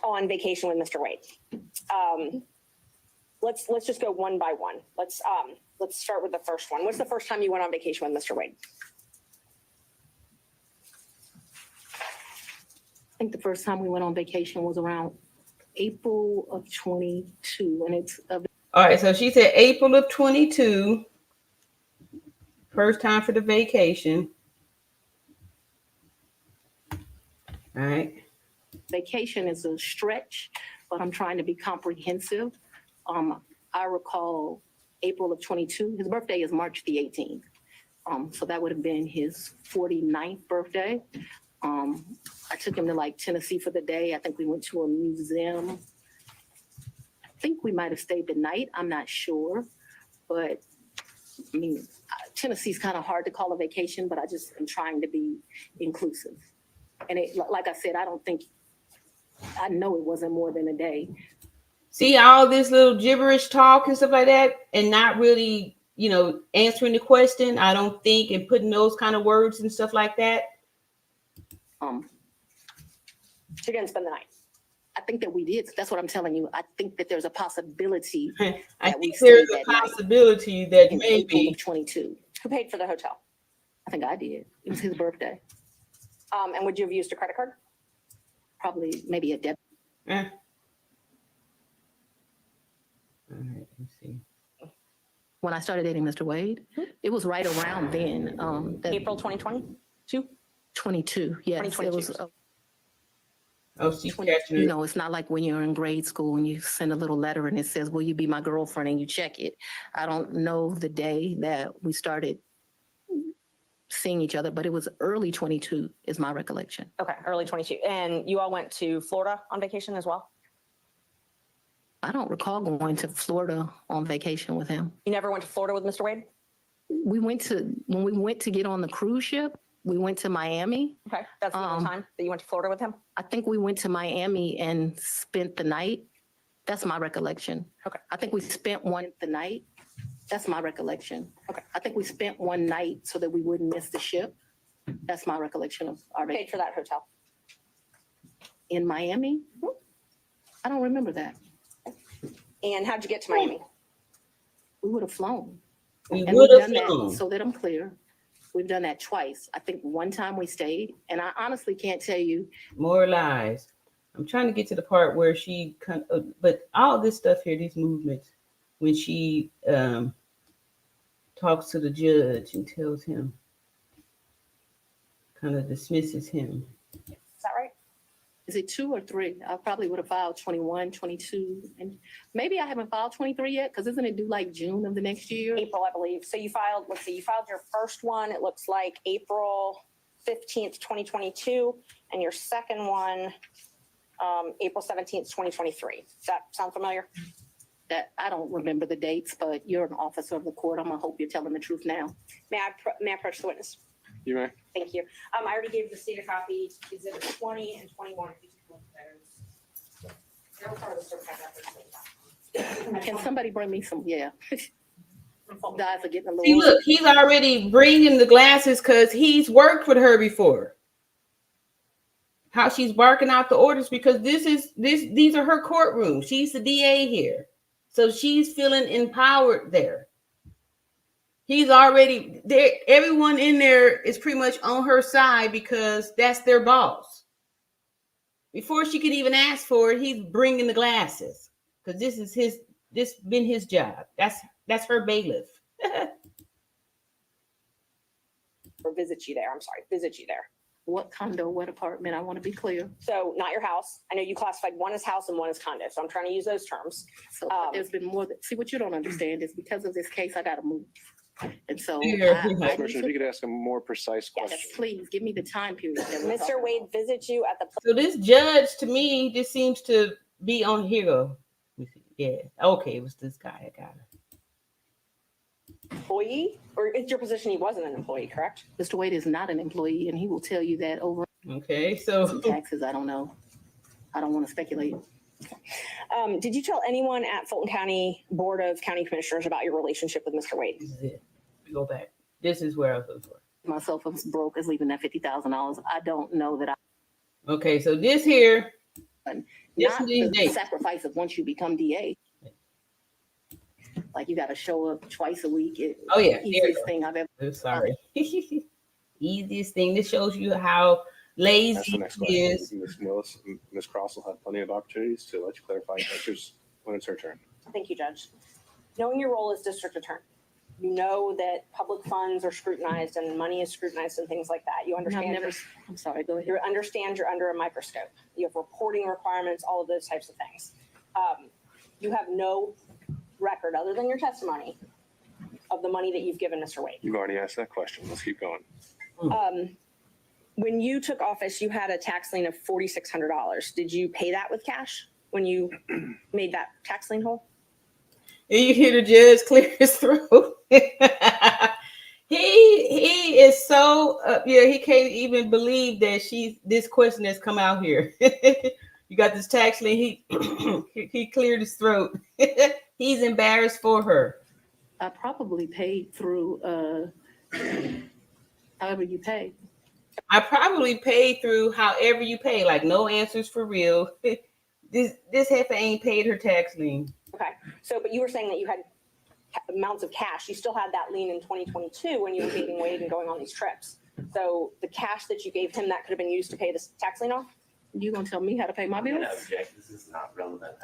on vacation with Mr. Wade, let's just go one by one. Let's start with the first one. What's the first time you went on vacation with Mr. Wade? think the first time we went on vacation was around April of 22, and it's All right, so she said April of 22, first time for the vacation. All right. Vacation is a stretch, but I'm trying to be comprehensive. I recall April of 22. His birthday is March the 18th. So that would have been his 49th birthday. I took him to like Tennessee for the day. I think we went to a museum. I think we might have stayed the night. I'm not sure. But I mean, Tennessee's kind of hard to call a vacation, but I just am trying to be inclusive. And it, like I said, I know it wasn't more than a day. See all this little gibberish talk and stuff like that, and not really, you know, answering the question, I don't think, and putting those kind of words and stuff like that. She didn't spend the night. I think that we did. That's what I'm telling you. I think that there's a possibility. I think there's a possibility that maybe 22. Who paid for the hotel? I think I did. It was his birthday. And would you have used a credit card? Probably, maybe a debit. All right, let's see. When I started dating Mr. Wade, it was right around then. April 2022? 22, yes. 2022. It was. Oh, she's You know, it's not like when you're in grade school and you send a little letter and it says, will you be my girlfriend, and you check it. I don't know the day that we started seeing each other, but it was early 22 is my recollection. Okay, early 22. And you all went to Florida on vacation as well? I don't recall going to Florida on vacation with him. You never went to Florida with Mr. Wade? When we went to get on the cruise ship, we went to Miami. Okay, that's the only time that you went to Florida with him? I think we went to Miami and spent the night. That's my recollection. Okay. I think we spent the night. That's my recollection. Okay. I think we spent one night so that we wouldn't miss the ship. That's my recollection of our Paid for that hotel? In Miami? I don't remember that. And how'd you get to Miami? We would have flown. We And would we've have done flown. that, so that I'm clear. We've done that twice. I think one time we stayed, and I honestly can't tell you. More lies. I'm trying to get to the part where she, but all this stuff here, these movements, when she talks to the judge and tells him, kind of dismisses him. Is that right? Is it 2 or 3? I probably would have filed 21, 22, and maybe I haven't filed 23 yet, because isn't it due like June of the next year? April, I believe. So you filed, let's see, you filed your first one, it looks like April 15th, 2022, and your second one, April 17th, 2023. Does that sound familiar? That I don't remember the dates, but you're an officer of the court. I'm gonna hope you're telling the truth now. May I approach the witness? You may. Thank you. I already gave the state a copy. Exhibit 20 and 21. If you can look at those. Now we'll start with the certified records. Can somebody bring me some? Yeah. Guys are getting a little. See, look, he's already bringing the glasses because he's worked with her before. How she's barking out the orders, because these are her courtrooms. She's the DA here, so she's feeling empowered there. He's already there. Everyone in there is pretty much on her side because that's their boss. Before she could even ask for it, he's bringing the glasses because this been his job. That's her bailiff. Or visit you there. I'm sorry, visit you there. What condo, what apartment? I want to be clear. So not your house. I know you classified one as house and one as condo. So I'm trying to use those terms. So there's been more. See, what you don't understand is because of this case, I got to move. And so, Commissioner, if you could ask a more precise question. Yes, please give me the time period. Mr. Wade visits you at the. So this judge, to me, just seems to be on here. Yeah. Okay, it was this guy. I got it. Employee, or it's your position he wasn't an employee, correct? Mr. Wade is not an employee, and he will tell you that over. Okay, so taxes, I don't know. I don't want to speculate. Did you tell anyone at Fulton County Board of County Commissioners about your relationship with Mr. Wade? This is it. We go back. This is where I was for. Myself, I'm broke as leaving that $50,000. I don't know that I. Okay, so this here. Not the sacrifice of once you become DA. Like you got to show up twice a week. Oh yeah, easiest thing I've ever. I'm sorry. Easiest thing. This shows you how lazy That's the next he question. is. Ms. Willis, Ms. Cross will have plenty of opportunities to let you clarify answers when it's her turn. Thank you, Judge. Knowing your role as district attorney, you know that public funds are scrutinized and money is scrutinized and things like that. You understand. I'm sorry, go ahead. You understand you're under a microscope. You have reporting requirements, all of those types of things. You have no record other than your testimony of the money that you've given Mr. Wade. You've already asked that question. Let's keep going. When you took office, you had a tax lien of $4,600. Did you pay that with cash when you made that tax lien whole? And you hear the judge clear his throat. He is so he can't even believe that this question has come out here. You got this tax lien. He cleared his throat. He's embarrassed for her. I probably paid through however you pay. I probably paid through however you pay, like no answers for real. This heifer ain't paid her tax lien. Okay. So, but you were saying that you had amounts of cash. You still had that lien in 2022 when you were dating Wade and going on these trips. So the cash that you gave him, that could have been used to pay this tax lien off? You gonna tell me how to pay my bills? This is not relevant.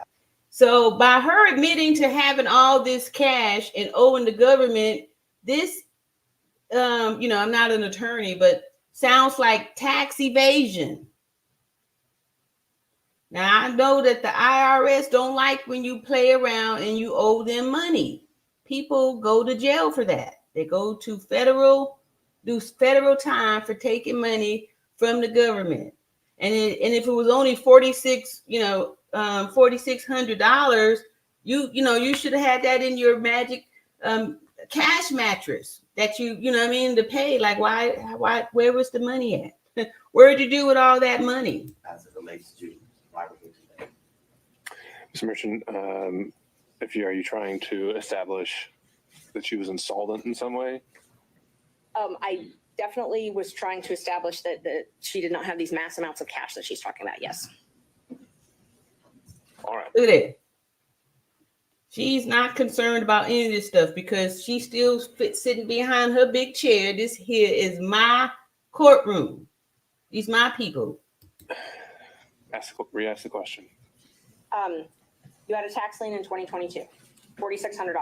So by her admitting to having all this cash and owing the government, this, I'm not an attorney, but sounds like tax evasion. Now, I know that the IRS don't like when you play around and you owe them money. People go to jail for that. They go to federal time for taking money from the government. And if it was only $4,600, you should have had that in your magic cash mattress that to pay. Like why where was the money at? Where did you do with all that money? As it relates to why we're here today. Mr. Merchant, are you trying to establish that she was insolvent in some way? I definitely was trying to establish that she did not have these mass amounts of cash that she's talking about. Yes. All right. Look at it. She's not concerned about any of this stuff because she's still sitting behind her big chair. This here is my courtroom. These my people. Re-ask the question. You had a tax lien in 2022, $4,600.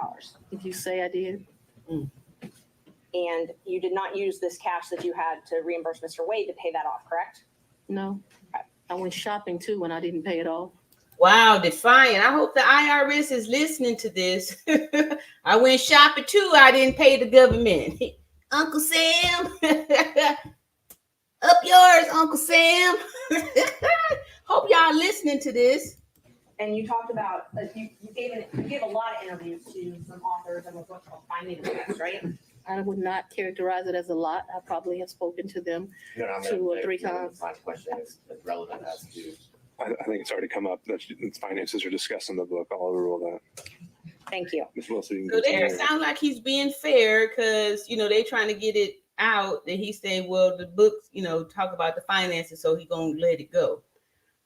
Did you say I did? And you did not use this cash that you had to reimburse Mr. Wade to pay that off, correct? No. I went shopping too when I didn't pay it off. Wow, defiant. I hope the IRS is listening to this. I went shopping too. I didn't pay the government. Uncle Sam. Up yours, Uncle Sam. Hope y'all listening to this. And you talked about, you gave a lot of interviews to some authors and what's called finding effects, right? I would not characterize it as a lot. I probably have spoken to them 2 or 3 times. My question is relevant as to. I think it's already come up that finances are discussed in the book. I'll overrule that. Thank you. Ms. Wilson, So there it sounds like he's being fair because, they're trying to get it out. And he's saying, well, the books, talk about the finances, so he's going to let it go.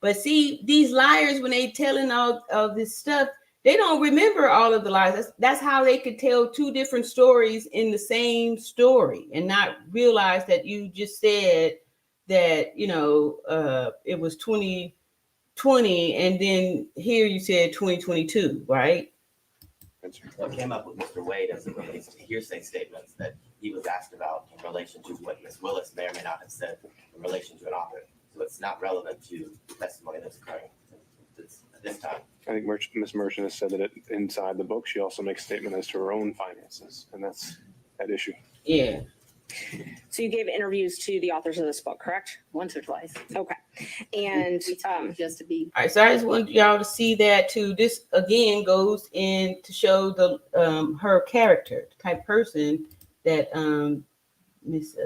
But see, these liars, when they telling all of this stuff, they don't remember all of the lies. That's how they could tell 2 different stories in the same story and not realize that you just said that, it was 2020 and then here you said 2022, right? What came up with Mr. Wade as it relates to hearsay statements that he was asked about in relation to what Ms. Willis may or may not have said in relation to an author. So it's not relevant to the testimony that's occurring at this time. I think Ms. Merchant has said that inside the book, she also makes a statement as to her own finances, and that's at issue. Yeah. So you gave interviews to the authors of this book, correct? Once or twice. Okay. And just to be. All right, so I just want y'all to see that too. This again goes in to show the her character, the type of person that Miss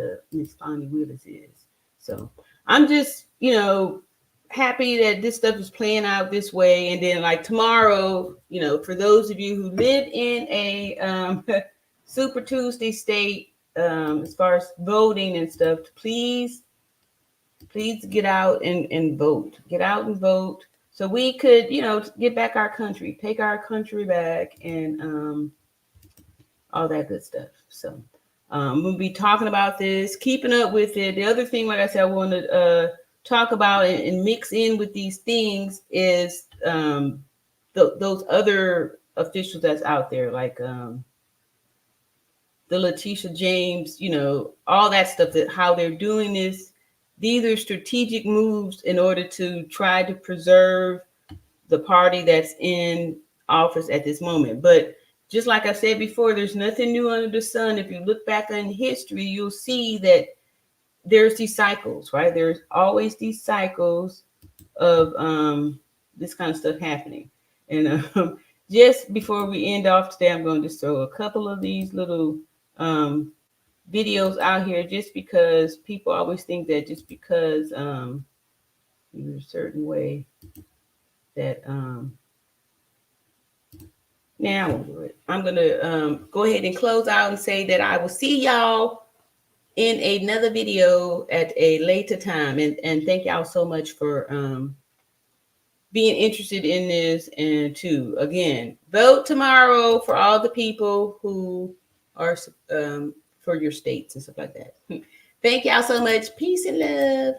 Fani Willis is. So I'm just happy that this stuff is playing out this way. And then like tomorrow, for those of you who live in a Super Tuesday state, as far as voting and stuff, please get out and vote. Get out and vote so we could, get back our country, take our country back and all that good stuff. So We'll be talking about this, keeping up with it. The other thing, like I said, I want to talk about and mix in with these things is those other officials that's out there, like the Letitia James, all that stuff, that how they're doing this. These are strategic moves in order to try to preserve the party that's in office at this moment. But just like I said before, there's nothing new under the sun. If you look back in history, you'll see that there's these cycles, right? There's always these cycles of this kind of stuff happening. And just before we end off today, I'm going to just throw a couple of these little videos out here, just because people always think that just because you're a certain way that now I won't do it. I'm gonna go ahead and close out and say that I will see y'all in another video at a later time, and thank y'all so much for being interested in this, and to again vote tomorrow for all the people who are for your states and stuff like that. Thank y'all so much. Peace and love.